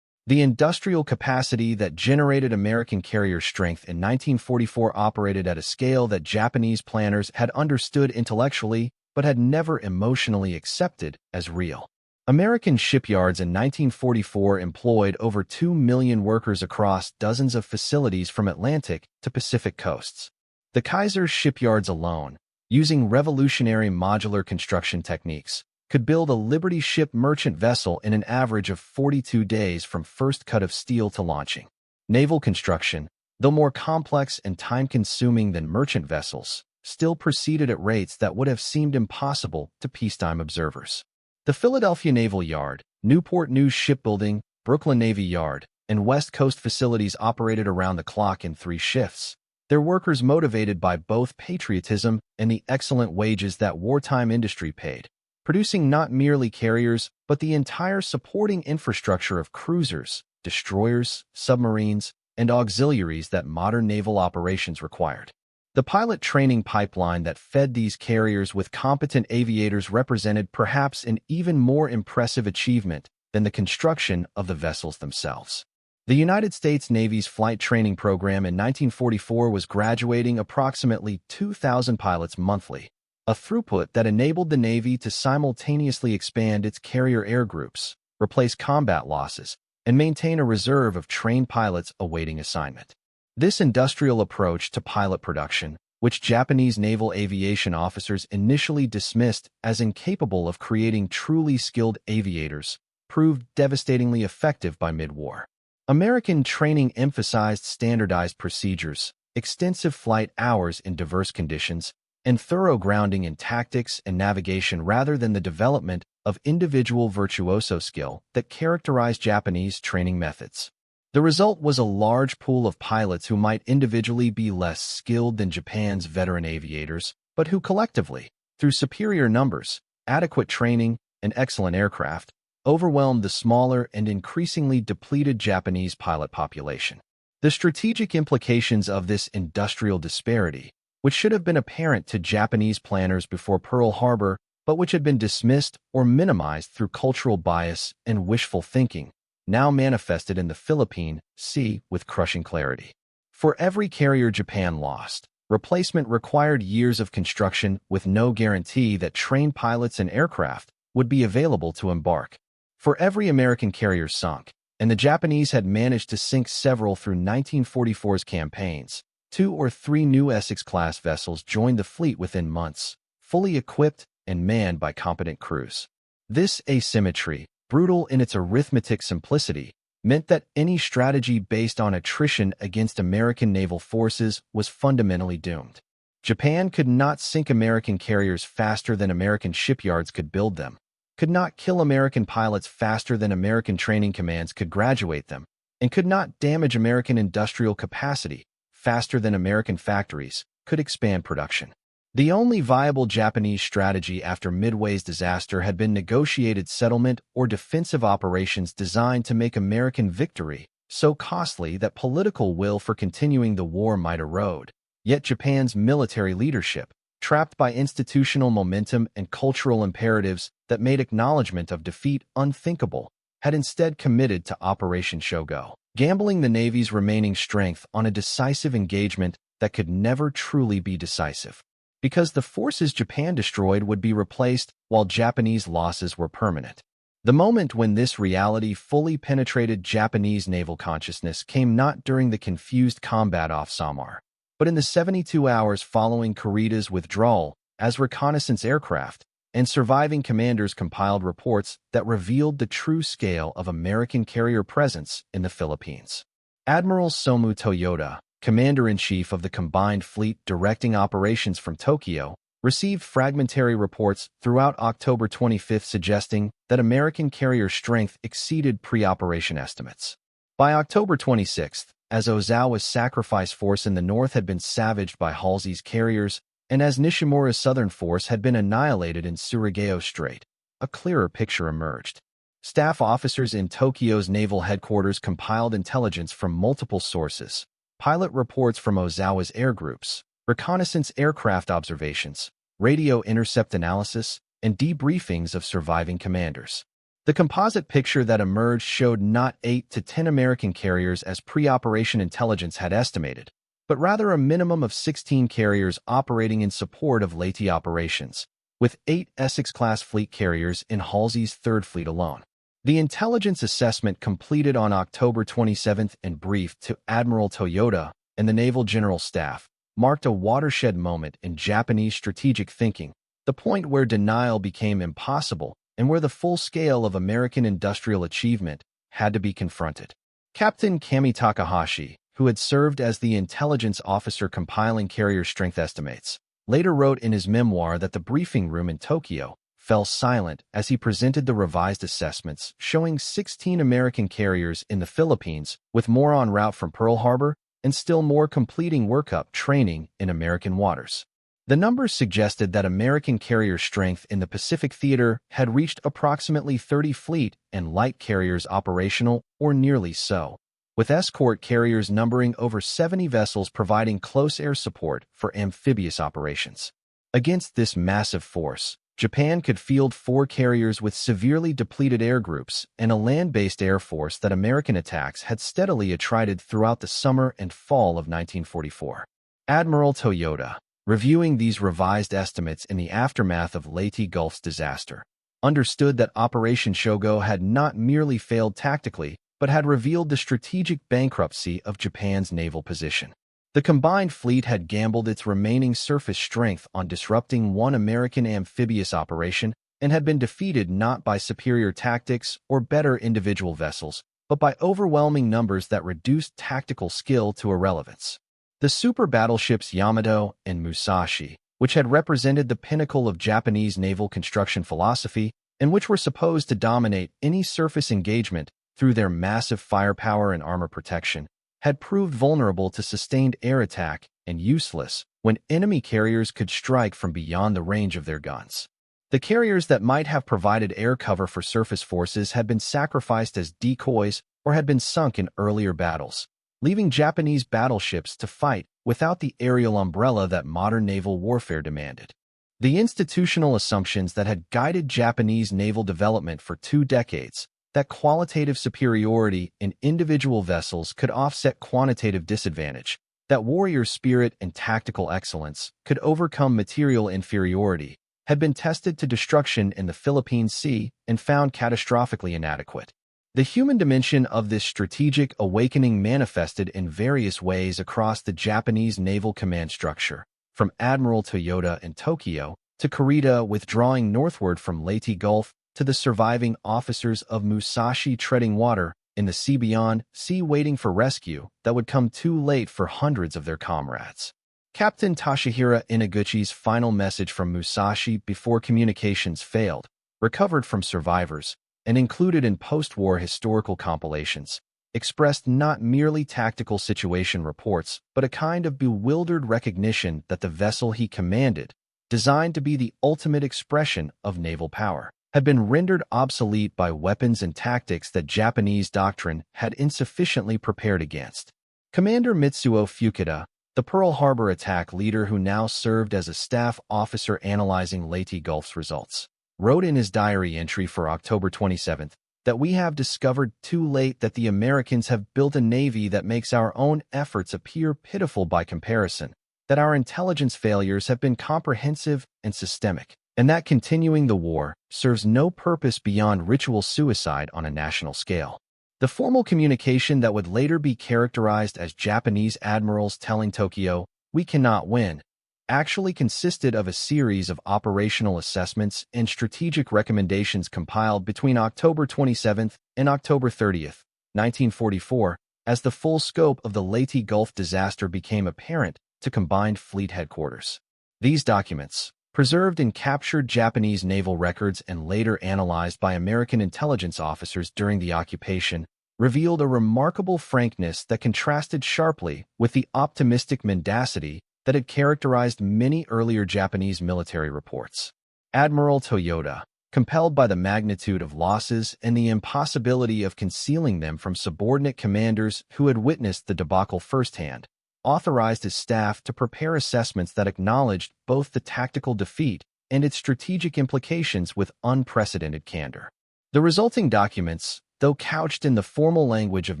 The industrial capacity that generated American carrier strength in 1944 operated at a scale that Japanese planners had understood intellectually but had never emotionally accepted as real. American shipyards in 1944 employed over 2 million workers across dozens of facilities from Atlantic to Pacific coasts. The Kaiser shipyards alone, using revolutionary modular construction techniques, could build a Liberty ship merchant vessel in an average of 42 days from first cut of steel to launching. Naval construction, though more complex and time-consuming than merchant vessels, still proceeded at rates that would have seemed impossible to peacetime observers. The Philadelphia Naval Yard, Newport News Shipbuilding, Brooklyn Navy Yard, and West Coast facilities operated around the clock in 3 shifts, their workers motivated by both patriotism and the excellent wages that wartime industry paid, producing not merely carriers but the entire supporting infrastructure of cruisers, destroyers, submarines, and auxiliaries that modern naval operations required. The pilot training pipeline that fed these carriers with competent aviators represented perhaps an even more impressive achievement than the construction of the vessels themselves. The United States Navy's flight training program in 1944 was graduating approximately 2,000 pilots monthly, a throughput that enabled the Navy to simultaneously expand its carrier air groups, replace combat losses, and maintain a reserve of trained pilots awaiting assignment. This industrial approach to pilot production, which Japanese naval aviation officers initially dismissed as incapable of creating truly skilled aviators, proved devastatingly effective by mid-war. American training emphasized standardized procedures, extensive flight hours in diverse conditions, and thorough grounding in tactics and navigation rather than the development of individual virtuoso skill that characterized Japanese training methods. The result was a large pool of pilots who might individually be less skilled than Japan's veteran aviators, but who collectively, through superior numbers, adequate training, and excellent aircraft, overwhelmed the smaller and increasingly depleted Japanese pilot population. The strategic implications of this industrial disparity, which should have been apparent to Japanese planners before Pearl Harbor, but which had been dismissed or minimized through cultural bias and wishful thinking, now manifested in the Philippine Sea with crushing clarity. For every carrier Japan lost, replacement required years of construction with no guarantee that trained pilots and aircraft would be available to embark. For every American carrier sunk, and the Japanese had managed to sink several through 1944's campaigns, 2 or 3 new Essex-class vessels joined the fleet within months, fully equipped and manned by competent crews. This asymmetry, brutal in its arithmetic simplicity, meant that any strategy based on attrition against American naval forces was fundamentally doomed. Japan could not sink American carriers faster than American shipyards could build them, could not kill American pilots faster than American training commands could graduate them, and could not damage American industrial capacity faster than American factories could expand production. The only viable Japanese strategy after Midway's disaster had been negotiated settlement or defensive operations designed to make American victory so costly that political will for continuing the war might erode. Yet Japan's military leadership, trapped by institutional momentum and cultural imperatives that made acknowledgement of defeat unthinkable, had instead committed to Operation Shogo, gambling the Navy's remaining strength on a decisive engagement that could never truly be decisive, because the forces Japan destroyed would be replaced while Japanese losses were permanent. The moment when this reality fully penetrated Japanese naval consciousness came not during the confused combat off Samar, but in the 72 hours following Kurita's withdrawal as reconnaissance aircraft, and surviving commanders compiled reports that revealed the true scale of American carrier presence in the Philippines. Admiral Somu Toyota, Commander-in-Chief of the Combined Fleet directing operations from Tokyo, received fragmentary reports throughout October 25 suggesting that American carrier strength exceeded pre-operation estimates. By October 26, as Ozawa's sacrifice force in the north had been savaged by Halsey's carriers, and as Nishimura's southern force had been annihilated in Surigao Strait, a clearer picture emerged. Staff officers in Tokyo's naval headquarters compiled intelligence from multiple sources, pilot reports from Ozawa's air groups, reconnaissance aircraft observations, radio intercept analysis, and debriefings of surviving commanders. The composite picture that emerged showed not 8 to 10 American carriers as pre-operation intelligence had estimated, but rather a minimum of 16 carriers operating in support of Leyte operations, with 8 Essex-class fleet carriers in Halsey's 3rd Fleet alone. The intelligence assessment completed on October 27 and briefed to Admiral Toyota and the Naval General Staff marked a watershed moment in Japanese strategic thinking, the point where denial became impossible and where the full scale of American industrial achievement had to be confronted. Captain Kami Takahashi, who had served as the intelligence officer compiling carrier strength estimates, later wrote in his memoir that the briefing room in Tokyo fell silent as he presented the revised assessments showing 16 American carriers in the Philippines, with more en route from Pearl Harbor and still more completing workup training in American waters. The numbers suggested that American carrier strength in the Pacific theater had reached approximately 30 fleet and light carriers operational or nearly so, with escort carriers numbering over 70 vessels providing close air support for amphibious operations. Against this massive force, Japan could field 4 carriers with severely depleted air groups and a land-based air force that American attacks had steadily attrited throughout the summer and fall of 1944. Admiral Toyota, reviewing these revised estimates in the aftermath of Leyte Gulf's disaster, understood that Operation Shogo had not merely failed tactically, but had revealed the strategic bankruptcy of Japan's naval position. The combined fleet had gambled its remaining surface strength on disrupting one American amphibious operation and had been defeated not by superior tactics or better individual vessels, but by overwhelming numbers that reduced tactical skill to irrelevance. The super battleships Yamato and Musashi, which had represented the pinnacle of Japanese naval construction philosophy and which were supposed to dominate any surface engagement through their massive firepower and armor protection, had proved vulnerable to sustained air attack and useless when enemy carriers could strike from beyond the range of their guns. The carriers that might have provided air cover for surface forces had been sacrificed as decoys or had been sunk in earlier battles, leaving Japanese battleships to fight without the aerial umbrella that modern naval warfare demanded. The institutional assumptions that had guided Japanese naval development for 2 decades, that qualitative superiority in individual vessels could offset quantitative disadvantage, that warrior spirit and tactical excellence could overcome material inferiority, had been tested to destruction in the Philippine Sea and found catastrophically inadequate. The human dimension of this strategic awakening manifested in various ways across the Japanese naval command structure, from Admiral Toyota in Tokyo to Kurita withdrawing northward from Leyte Gulf to the surviving officers of Musashi treading water in the sea beyond, waiting for rescue that would come too late for hundreds of their comrades. Captain Toshihira Inaguchi's final message from Musashi before communications failed, recovered from survivors, and included in post-war historical compilations, expressed not merely tactical situation reports, but a kind of bewildered recognition that the vessel he commanded, designed to be the ultimate expression of naval power, had been rendered obsolete by weapons and tactics that Japanese doctrine had insufficiently prepared against. Commander Mitsuo Fukuda, the Pearl Harbor attack leader who now served as a staff officer analyzing Leyte Gulf's results, wrote in his diary entry for October 27 that we have discovered too late that the Americans have built a navy that makes our own efforts appear pitiful by comparison, that our intelligence failures have been comprehensive and systemic, and that continuing the war serves no purpose beyond ritual suicide on a national scale. The formal communication that would later be characterized as Japanese admirals telling Tokyo, "We cannot win," actually consisted of a series of operational assessments and strategic recommendations compiled between October 27 and October 30, 1944, as the full scope of the Leyte Gulf disaster became apparent to combined fleet headquarters. These documents, preserved in captured Japanese naval records and later analyzed by American intelligence officers during the occupation, revealed a remarkable frankness that contrasted sharply with the optimistic mendacity that had characterized many earlier Japanese military reports. Admiral Toyota, compelled by the magnitude of losses and the impossibility of concealing them from subordinate commanders who had witnessed the debacle firsthand, authorized his staff to prepare assessments that acknowledged both the tactical defeat and its strategic implications with unprecedented candor. The resulting documents, though couched in the formal language of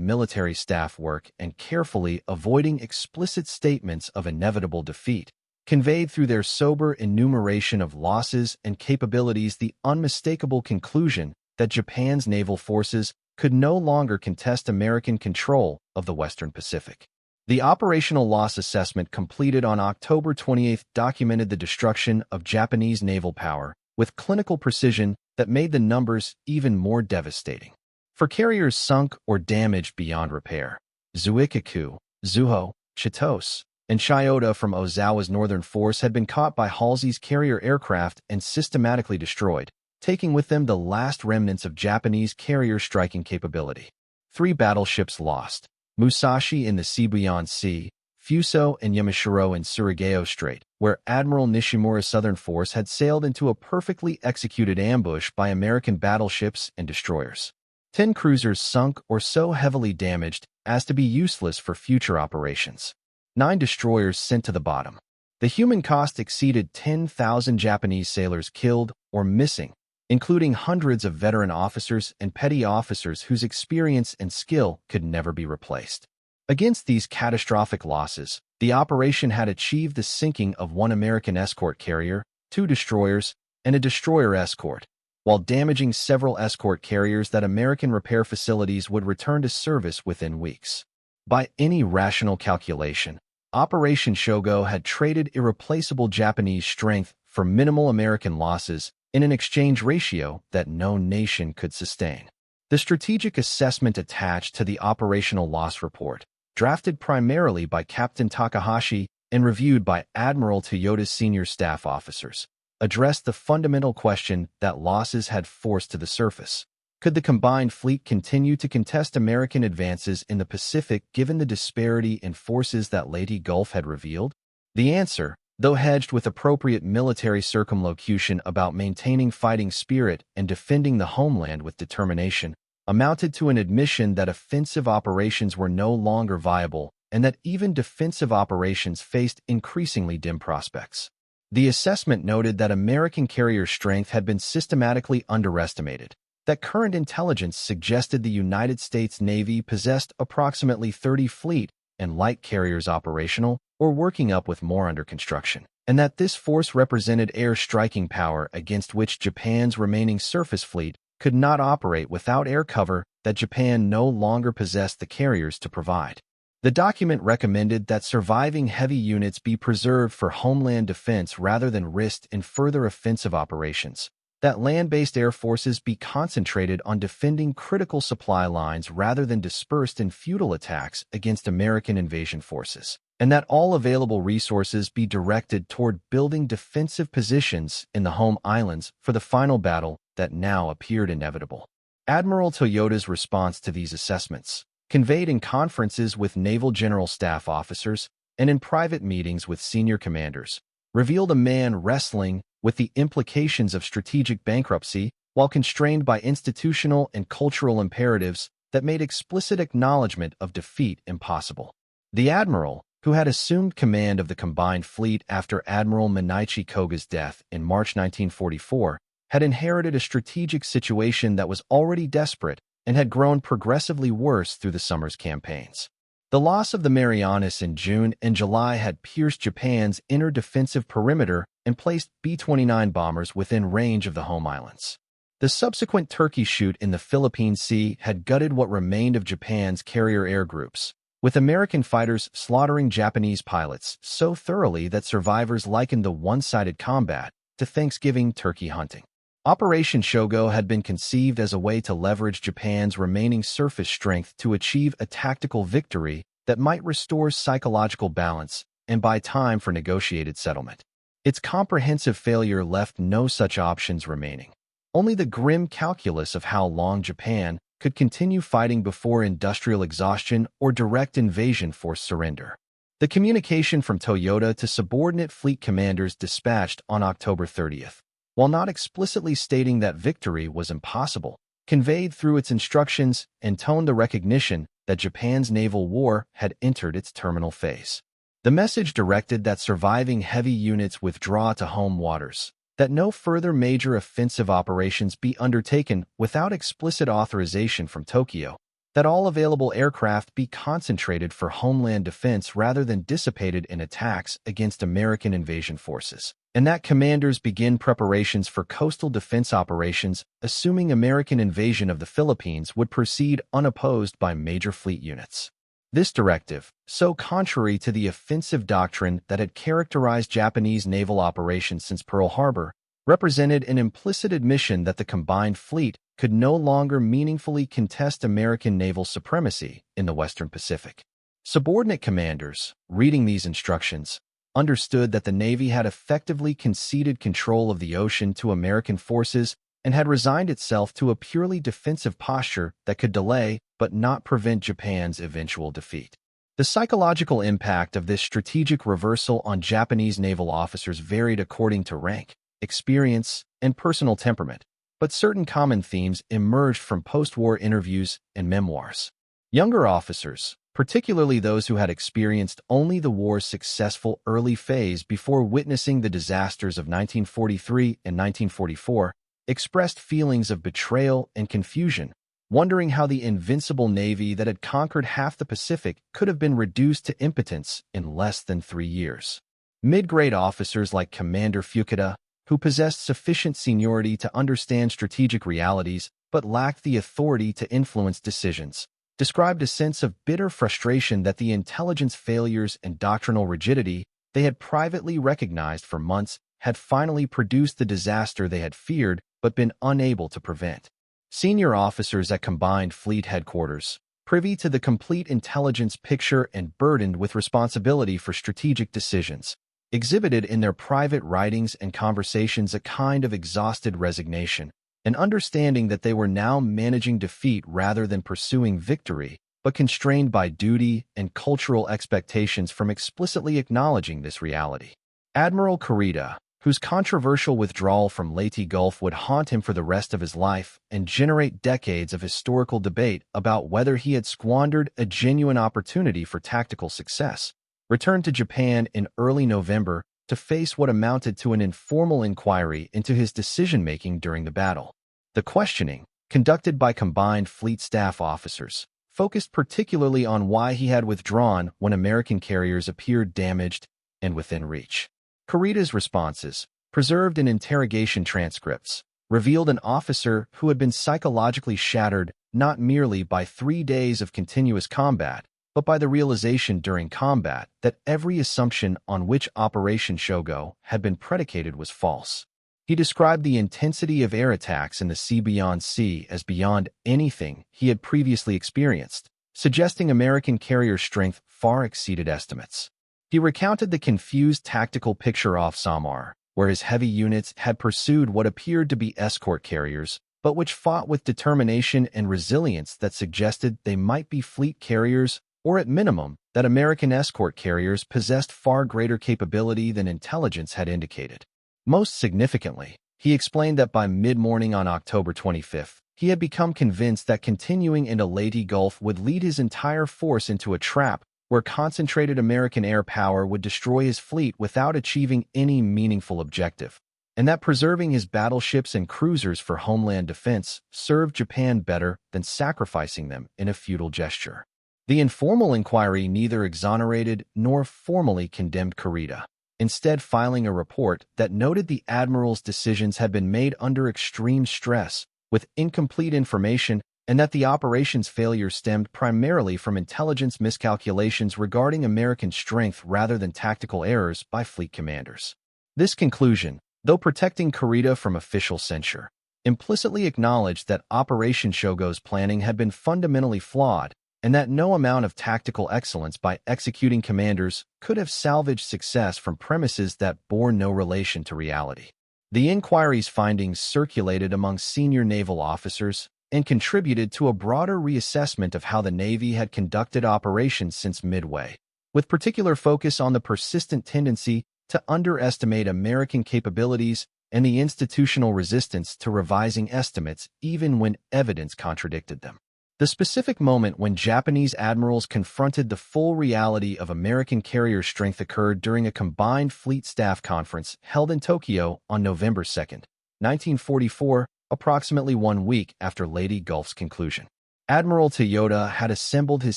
military staff work and carefully avoiding explicit statements of inevitable defeat, conveyed through their sober enumeration of losses and capabilities the unmistakable conclusion that Japan's naval forces could no longer contest American control of the Western Pacific. The operational loss assessment completed on October 28 documented the destruction of Japanese naval power with clinical precision that made the numbers even more devastating. For carriers sunk or damaged beyond repair, Zuikaku, Zuho, Chitose, and Chiyoda from Ozawa's northern force had been caught by Halsey's carrier aircraft and systematically destroyed, taking with them the last remnants of Japanese carrier striking capability. 3 battleships lost: Musashi in the Shibuyan Sea, Fuso and Yamashiro in Surigao Strait, where Admiral Nishimura's southern force had sailed into a perfectly executed ambush by American battleships and destroyers. 10 cruisers sunk or so heavily damaged as to be useless for future operations. 9 destroyers sent to the bottom. The human cost exceeded 10,000 Japanese sailors killed or missing, including hundreds of veteran officers and petty officers whose experience and skill could never be replaced. Against these catastrophic losses, the operation had achieved the sinking of 1 American escort carrier, 2 destroyers, and a destroyer escort, while damaging several escort carriers that American repair facilities would return to service within weeks. By any rational calculation, Operation Shogo had traded irreplaceable Japanese strength for minimal American losses in an exchange ratio that no nation could sustain. The strategic assessment attached to the operational loss report, drafted primarily by Captain Takahashi and reviewed by Admiral Toyoda's senior staff officers, addressed the fundamental question that losses had forced to the surface. Could the combined fleet continue to contest American advances in the Pacific given the disparity in forces that Leyte Gulf had revealed? The answer, though hedged with appropriate military circumlocution about maintaining fighting spirit and defending the homeland with determination, amounted to an admission that offensive operations were no longer viable and that even defensive operations faced increasingly dim prospects. The assessment noted that American carrier strength had been systematically underestimated, that current intelligence suggested the United States Navy possessed approximately 30 fleet and light carriers operational or working up with more under construction, and that this force represented air striking power against which Japan's remaining surface fleet could not operate without air cover that Japan no longer possessed the carriers to provide. The document recommended that surviving heavy units be preserved for homeland defense rather than risked in further offensive operations, that land-based air forces be concentrated on defending critical supply lines rather than dispersed in futile attacks against American invasion forces, and that all available resources be directed toward building defensive positions in the home islands for the final battle that now appeared inevitable. Admiral Toyoda's response to these assessments, conveyed in conferences with Naval General Staff officers and in private meetings with senior commanders, revealed a man wrestling with the implications of strategic bankruptcy while constrained by institutional and cultural imperatives that made explicit acknowledgement of defeat impossible. The admiral, who had assumed command of the combined fleet after Admiral Minaichi Koga's death in March 1944, had inherited a strategic situation that was already desperate and had grown progressively worse through the summer's campaigns. The loss of the Marianas in June and July had pierced Japan's inner defensive perimeter and placed B-29 bombers within range of the home islands. The subsequent Turkey shoot in the Philippine Sea had gutted what remained of Japan's carrier air groups, with American fighters slaughtering Japanese pilots so thoroughly that survivors likened the one-sided combat to Thanksgiving turkey hunting. Operation Shogo had been conceived as a way to leverage Japan's remaining surface strength to achieve a tactical victory that might restore psychological balance and buy time for negotiated settlement. Its comprehensive failure left no such options remaining. Only the grim calculus of how long Japan could continue fighting before industrial exhaustion or direct invasion forced surrender. The communication from Toyoda to subordinate fleet commanders dispatched on October 30th, while not explicitly stating that victory was impossible, conveyed through its instructions and toned the recognition that Japan's naval war had entered its terminal phase. The message directed that surviving heavy units withdraw to home waters, that no further major offensive operations be undertaken without explicit authorization from Tokyo, that all available aircraft be concentrated for homeland defense rather than dissipated in attacks against American invasion forces, and that commanders begin preparations for coastal defense operations, assuming American invasion of the Philippines would proceed unopposed by major fleet units. This directive, so contrary to the offensive doctrine that had characterized Japanese naval operations since Pearl Harbor, represented an implicit admission that the combined fleet could no longer meaningfully contest American naval supremacy in the Western Pacific. Subordinate commanders, reading these instructions, understood that the Navy had effectively conceded control of the ocean to American forces and had resigned itself to a purely defensive posture that could delay but not prevent Japan's eventual defeat. The psychological impact of this strategic reversal on Japanese naval officers varied according to rank, experience, and personal temperament, but certain common themes emerged from post-war interviews and memoirs. Younger officers, particularly those who had experienced only the war's successful early phase before witnessing the disasters of 1943 and 1944, expressed feelings of betrayal and confusion, wondering how the invincible Navy that had conquered half the Pacific could have been reduced to impotence in less than 3 years. Mid-grade officers like Commander Fukuda, who possessed sufficient seniority to understand strategic realities but lacked the authority to influence decisions, described a sense of bitter frustration that the intelligence failures and doctrinal rigidity they had privately recognized for months had finally produced the disaster they had feared but been unable to prevent. Senior officers at Combined Fleet Headquarters, privy to the complete intelligence picture and burdened with responsibility for strategic decisions, exhibited in their private writings and conversations a kind of exhausted resignation, an understanding that they were now managing defeat rather than pursuing victory, but constrained by duty and cultural expectations from explicitly acknowledging this reality. Admiral Kurita, whose controversial withdrawal from Leyte Gulf would haunt him for the rest of his life and generate decades of historical debate about whether he had squandered a genuine opportunity for tactical success, returned to Japan in early November to face what amounted to an informal inquiry into his decision-making during the battle. The questioning, conducted by combined fleet staff officers, focused particularly on why he had withdrawn when American carriers appeared damaged and within reach. Kurita's responses, preserved in interrogation transcripts, revealed an officer who had been psychologically shattered not merely by 3 days of continuous combat, but by the realization during combat that every assumption on which Operation Shogo had been predicated was false. He described the intensity of air attacks in the sea beyond sea as beyond anything he had previously experienced, suggesting American carrier strength far exceeded estimates. He recounted the confused tactical picture off Samar, where his heavy units had pursued what appeared to be escort carriers, but which fought with determination and resilience that suggested they might be fleet carriers, or at minimum, that American escort carriers possessed far greater capability than intelligence had indicated. Most significantly, he explained that by mid-morning on October 25th, he had become convinced that continuing into Leyte Gulf would lead his entire force into a trap where concentrated American air power would destroy his fleet without achieving any meaningful objective, and that preserving his battleships and cruisers for homeland defense served Japan better than sacrificing them in a futile gesture. The informal inquiry neither exonerated nor formally condemned Kurita, instead filing a report that noted the Admiral's decisions had been made under extreme stress, with incomplete information, and that the operation's failure stemmed primarily from intelligence miscalculations regarding American strength rather than tactical errors by fleet commanders. This conclusion, though protecting Kurita from official censure, implicitly acknowledged that Operation Shogo's planning had been fundamentally flawed, and that no amount of tactical excellence by executing commanders could have salvaged success from premises that bore no relation to reality. The inquiry's findings circulated among senior naval officers and contributed to a broader reassessment of how the Navy had conducted operations since Midway, with particular focus on the persistent tendency to underestimate American capabilities and the institutional resistance to revising estimates even when evidence contradicted them. The specific moment when Japanese admirals confronted the full reality of American carrier strength occurred during a combined fleet staff conference held in Tokyo on November 2, 1944, approximately 1 week after Leyte Gulf's conclusion. Admiral Toyota had assembled his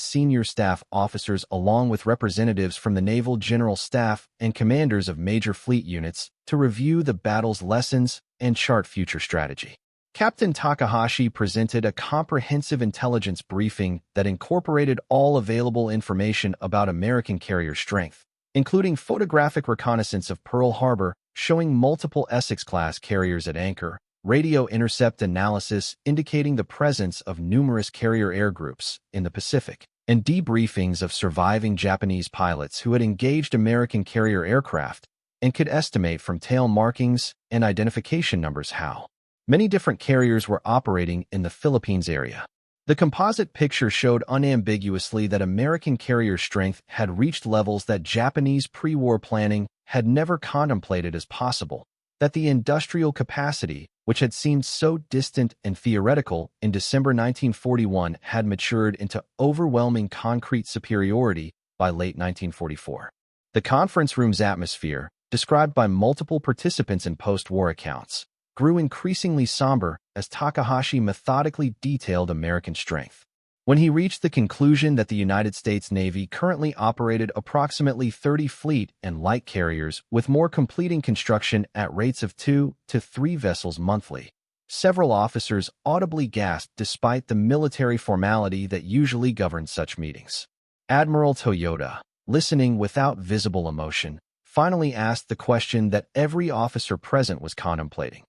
senior staff officers along with representatives from the Naval General Staff and commanders of major fleet units to review the battle's lessons and chart future strategy. Captain Takahashi presented a comprehensive intelligence briefing that incorporated all available information about American carrier strength, including photographic reconnaissance of Pearl Harbor showing multiple Essex-class carriers at anchor, radio intercept analysis indicating the presence of numerous carrier air groups in the Pacific, and debriefings of surviving Japanese pilots who had engaged American carrier aircraft and could estimate from tail markings and identification numbers how many different carriers were operating in the Philippines area. The composite picture showed unambiguously that American carrier strength had reached levels that Japanese pre-war planning had never contemplated as possible, that the industrial capacity, which had seemed so distant and theoretical in December 1941, had matured into overwhelming concrete superiority by late 1944. The conference room's atmosphere, described by multiple participants in post-war accounts, grew increasingly somber as Takahashi methodically detailed American strength. When he reached the conclusion that the United States Navy currently operated approximately 30 fleet and light carriers with more completing construction at rates of 2 to 3 vessels monthly, several officers audibly gasped despite the military formality that usually governed such meetings. Admiral Toyota, listening without visible emotion, finally asked the question that every officer present was contemplating.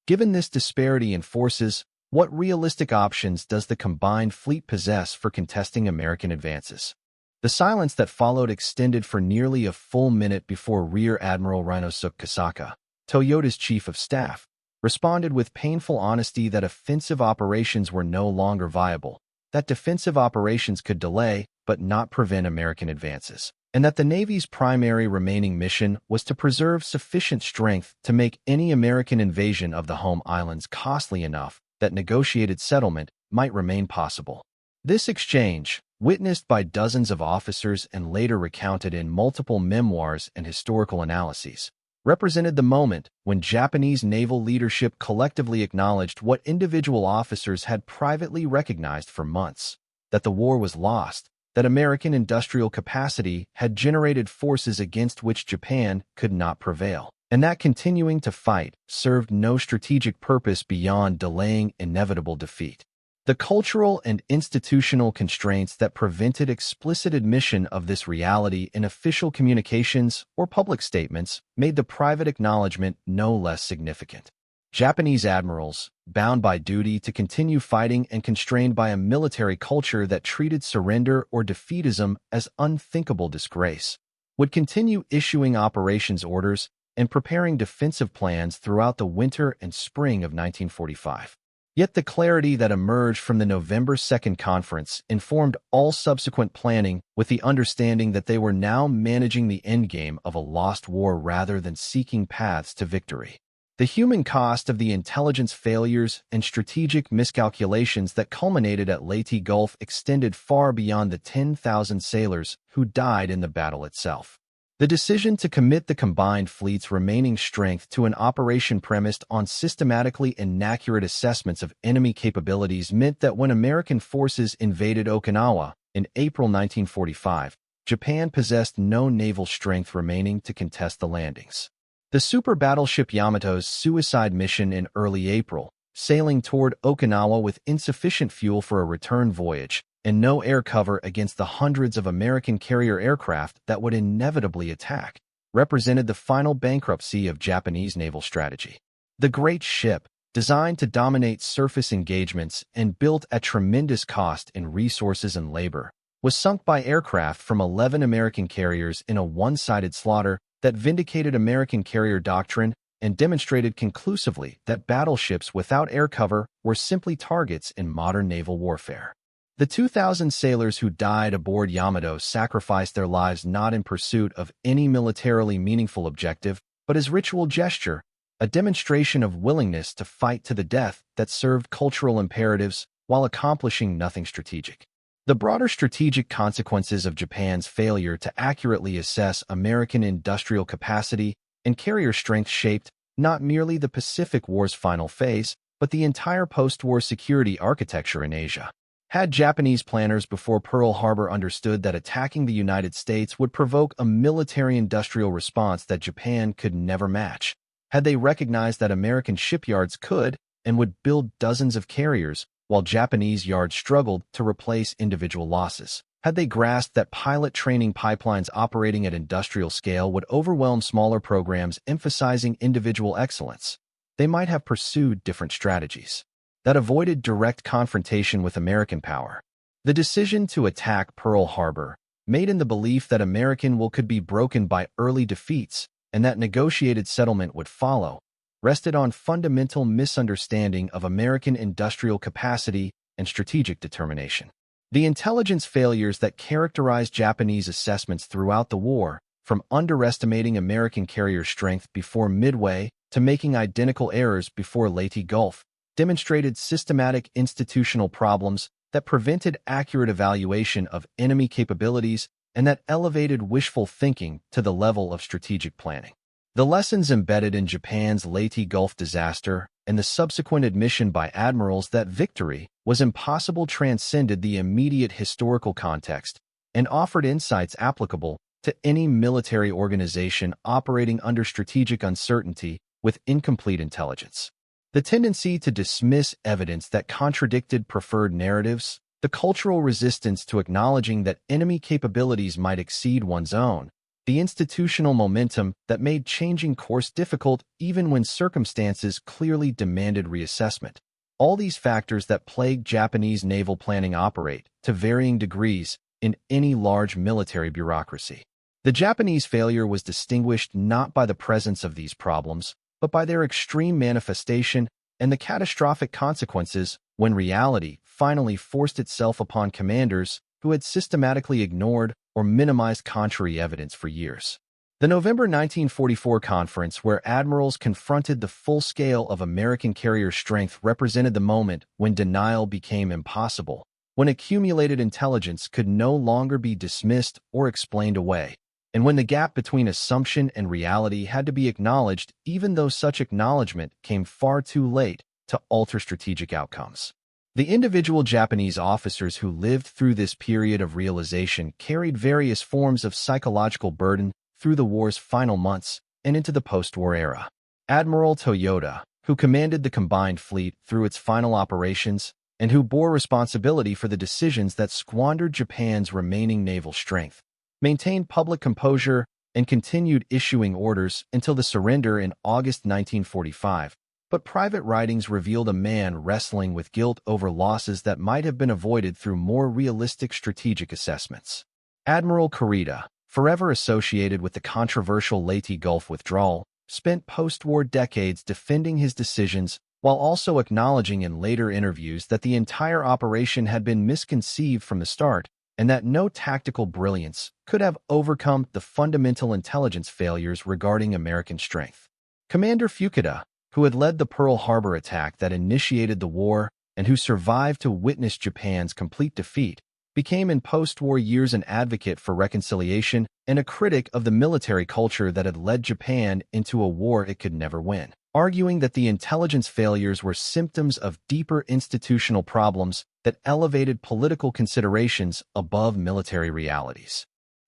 Given this disparity in forces, What realistic options does the combined fleet possess for contesting American advances? The silence that followed extended for nearly a full minute before Rear Admiral Ryunosuke Kosaka, Toyota's chief of staff, responded with painful honesty that offensive operations were no longer viable, that defensive operations could delay but not prevent American advances, and that the Navy's primary remaining mission was to preserve sufficient strength to make any American invasion of the home islands costly enough that negotiated settlement might remain possible. This exchange, witnessed by dozens of officers and later recounted in multiple memoirs and historical analyses, represented the moment when Japanese naval leadership collectively acknowledged what individual officers had privately recognized for months, that the war was lost, that American industrial capacity had generated forces against which Japan could not prevail, and that continuing to fight served no strategic purpose beyond delaying inevitable defeat. The cultural and institutional constraints that prevented explicit admission of this reality in official communications or public statements made the private acknowledgement no less significant. Japanese admirals, bound by duty to continue fighting and constrained by a military culture that treated surrender or defeatism as unthinkable disgrace, would continue issuing operations orders and preparing defensive plans throughout the winter and spring of 1945. Yet the clarity that emerged from the November 2nd conference informed all subsequent planning with the understanding that they were now managing the endgame of a lost war rather than seeking paths to victory. The human cost of the intelligence failures and strategic miscalculations that culminated at Leyte Gulf extended far beyond the 10,000 sailors who died in the battle itself. The decision to commit the combined fleet's remaining strength to an operation premised on systematically inaccurate assessments of enemy capabilities meant that when American forces invaded Okinawa in April 1945, Japan possessed no naval strength remaining to contest the landings. The super battleship Yamato's suicide mission in early April, sailing toward Okinawa with insufficient fuel for a return voyage, and no air cover against the hundreds of American carrier aircraft that would inevitably attack, represented the final bankruptcy of Japanese naval strategy. The great ship, designed to dominate surface engagements and built at tremendous cost in resources and labor, was sunk by aircraft from 11 American carriers in a one-sided slaughter that vindicated American carrier doctrine and demonstrated conclusively that battleships without air cover were simply targets in modern naval warfare. The 2,000 sailors who died aboard Yamato sacrificed their lives not in pursuit of any militarily meaningful objective, but as ritual gesture, a demonstration of willingness to fight to the death that served cultural imperatives while accomplishing nothing strategic. The broader strategic consequences of Japan's failure to accurately assess American industrial capacity and carrier strength shaped not merely the Pacific War's final phase, but the entire post-war security architecture in Asia. Had Japanese planners before Pearl Harbor understood that attacking the United States would provoke a military-industrial response that Japan could never match, had they recognized that American shipyards could and would build dozens of carriers while Japanese yards struggled to replace individual losses, had they grasped that pilot training pipelines operating at industrial scale would overwhelm smaller programs emphasizing individual excellence, they might have pursued different strategies that avoided direct confrontation with American power. The decision to attack Pearl Harbor, made in the belief that American will could be broken by early defeats and that negotiated settlement would follow, rested on fundamental misunderstanding of American industrial capacity and strategic determination. The intelligence failures that characterized Japanese assessments throughout the war, from underestimating American carrier strength before Midway to making identical errors before Leyte Gulf, demonstrated systematic institutional problems that prevented accurate evaluation of enemy capabilities and that elevated wishful thinking to the level of strategic planning. The lessons embedded in Japan's Leyte Gulf disaster and the subsequent admission by admirals that victory was impossible transcended the immediate historical context and offered insights applicable to any military organization operating under strategic uncertainty with incomplete intelligence. The tendency to dismiss evidence that contradicted preferred narratives, the cultural resistance to acknowledging that enemy capabilities might exceed one's own, the institutional momentum that made changing course difficult even when circumstances clearly demanded reassessment, All these factors that plague Japanese naval planning operate, to varying degrees, in any large military bureaucracy. The Japanese failure was distinguished not by the presence of these problems, but by their extreme manifestation and the catastrophic consequences when reality finally forced itself upon commanders who had systematically ignored or minimized contrary evidence for years. The November 1944 conference where admirals confronted the full scale of American carrier strength represented the moment when denial became impossible, when accumulated intelligence could no longer be dismissed or explained away, and when the gap between assumption and reality had to be acknowledged even though such acknowledgement came far too late to alter strategic outcomes. The individual Japanese officers who lived through this period of realization carried various forms of psychological burden through the war's final months and into the post-war era. Admiral Toyota, who commanded the combined fleet through its final operations and who bore responsibility for the decisions that squandered Japan's remaining naval strength, maintained public composure and continued issuing orders until the surrender in August 1945. But private writings revealed a man wrestling with guilt over losses that might have been avoided through more realistic strategic assessments. Admiral Kurita, forever associated with the controversial Leyte Gulf withdrawal, spent post-war decades defending his decisions while also acknowledging in later interviews that the entire operation had been misconceived from the start and that no tactical brilliance could have overcome the fundamental intelligence failures regarding American strength. Commander Fukuda, who had led the Pearl Harbor attack that initiated the war and who survived to witness Japan's complete defeat, became in post-war years an advocate for reconciliation and a critic of the military culture that had led Japan into a war it could never win, arguing that the intelligence failures were symptoms of deeper institutional problems that elevated political considerations above military realities.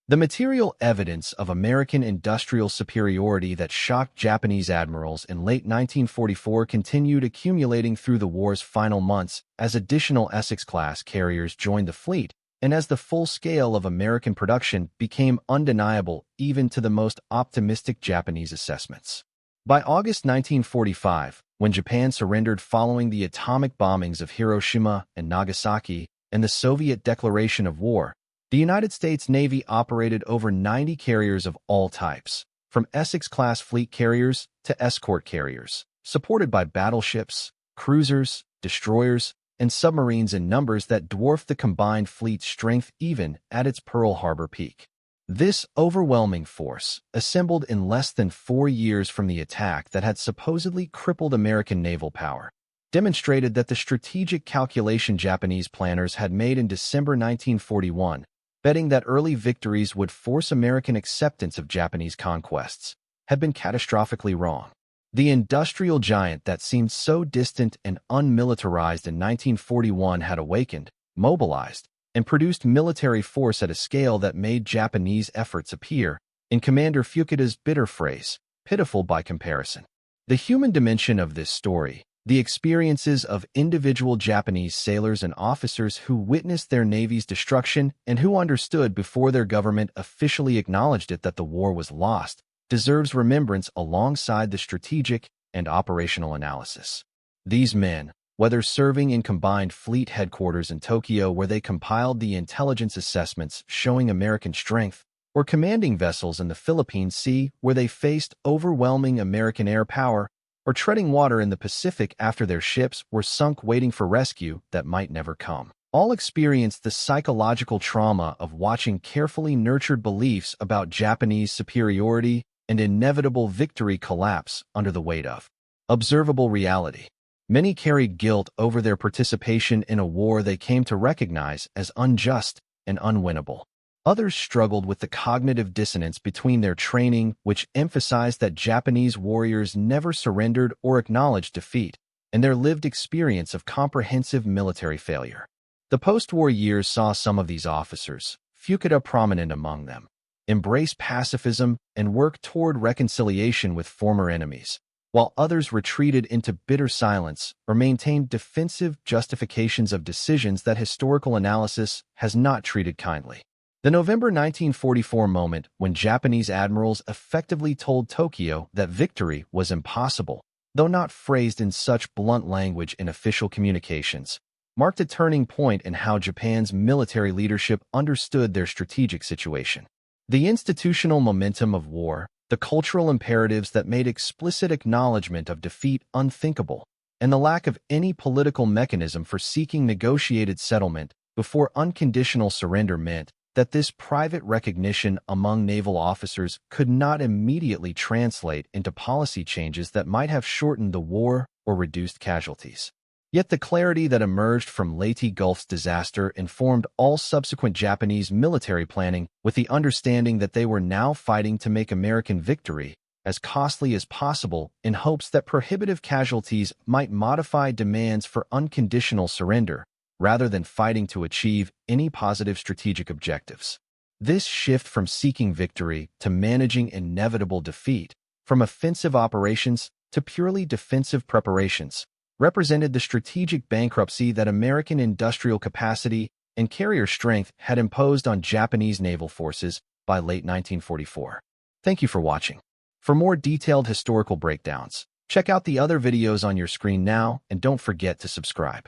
The material evidence of American industrial superiority that shocked Japanese admirals in late 1944 continued accumulating through the war's final months as additional Essex-class carriers joined the fleet and as the full scale of American production became undeniable even to the most optimistic Japanese assessments. By August 1945, when Japan surrendered following the atomic bombings of Hiroshima and Nagasaki and the Soviet declaration of war, the United States Navy operated over 90 carriers of all types, from Essex-class fleet carriers to escort carriers, supported by battleships, cruisers, destroyers, and submarines in numbers that dwarfed the combined fleet's strength even at its Pearl Harbor peak. This overwhelming force, assembled in less than 4 years from the attack that had supposedly crippled American naval power, demonstrated that the strategic calculation Japanese planners had made in December 1941, betting that early victories would force American acceptance of Japanese conquests, had been catastrophically wrong. The industrial giant that seemed so distant and unmilitarized in 1941 had awakened, mobilized, and produced military force at a scale that made Japanese efforts appear, in Commander Fukuda's bitter phrase, pitiful by comparison. The human dimension of this story, the experiences of individual Japanese sailors and officers who witnessed their navy's destruction and who understood before their government officially acknowledged it that the war was lost, deserves remembrance alongside the strategic and operational analysis. These men, whether serving in combined fleet headquarters in Tokyo where they compiled the intelligence assessments showing American strength, or commanding vessels in the Philippine Sea where they faced overwhelming American air power, or treading water in the Pacific after their ships were sunk waiting for rescue that might never come, all experienced the psychological trauma of watching carefully nurtured beliefs about Japanese superiority and inevitable victory collapse under the weight of observable reality. Many carried guilt over their participation in a war they came to recognize as unjust and unwinnable. Others struggled with the cognitive dissonance between their training, which emphasized that Japanese warriors never surrendered or acknowledged defeat, and their lived experience of comprehensive military failure. The post-war years saw some of these officers, Fukuda prominent among them, embrace pacifism and work toward reconciliation with former enemies, while others retreated into bitter silence or maintained defensive justifications of decisions that historical analysis has not treated kindly. The November 1944 moment when Japanese admirals effectively told Tokyo that victory was impossible though not phrased in such blunt language in official communications, marked a turning point in how Japan's military leadership understood their strategic situation. The institutional momentum of war, the cultural imperatives that made explicit acknowledgement of defeat unthinkable, and the lack of any political mechanism for seeking negotiated settlement before unconditional surrender meant that this private recognition among naval officers could not immediately translate into policy changes that might have shortened the war or reduced casualties. Yet the clarity that emerged from Leyte Gulf's disaster informed all subsequent Japanese military planning with the understanding that they were now fighting to make American victory as costly as possible in hopes that prohibitive casualties might modify demands for unconditional surrender rather than fighting to achieve any positive strategic objectives. This shift from seeking victory to managing inevitable defeat, from offensive operations to purely defensive preparations, represented the strategic bankruptcy that American industrial capacity and carrier strength had imposed on Japanese naval forces by late 1944. Thank you for watching. For more detailed historical breakdowns, check out the other videos on your screen now and don't forget to subscribe.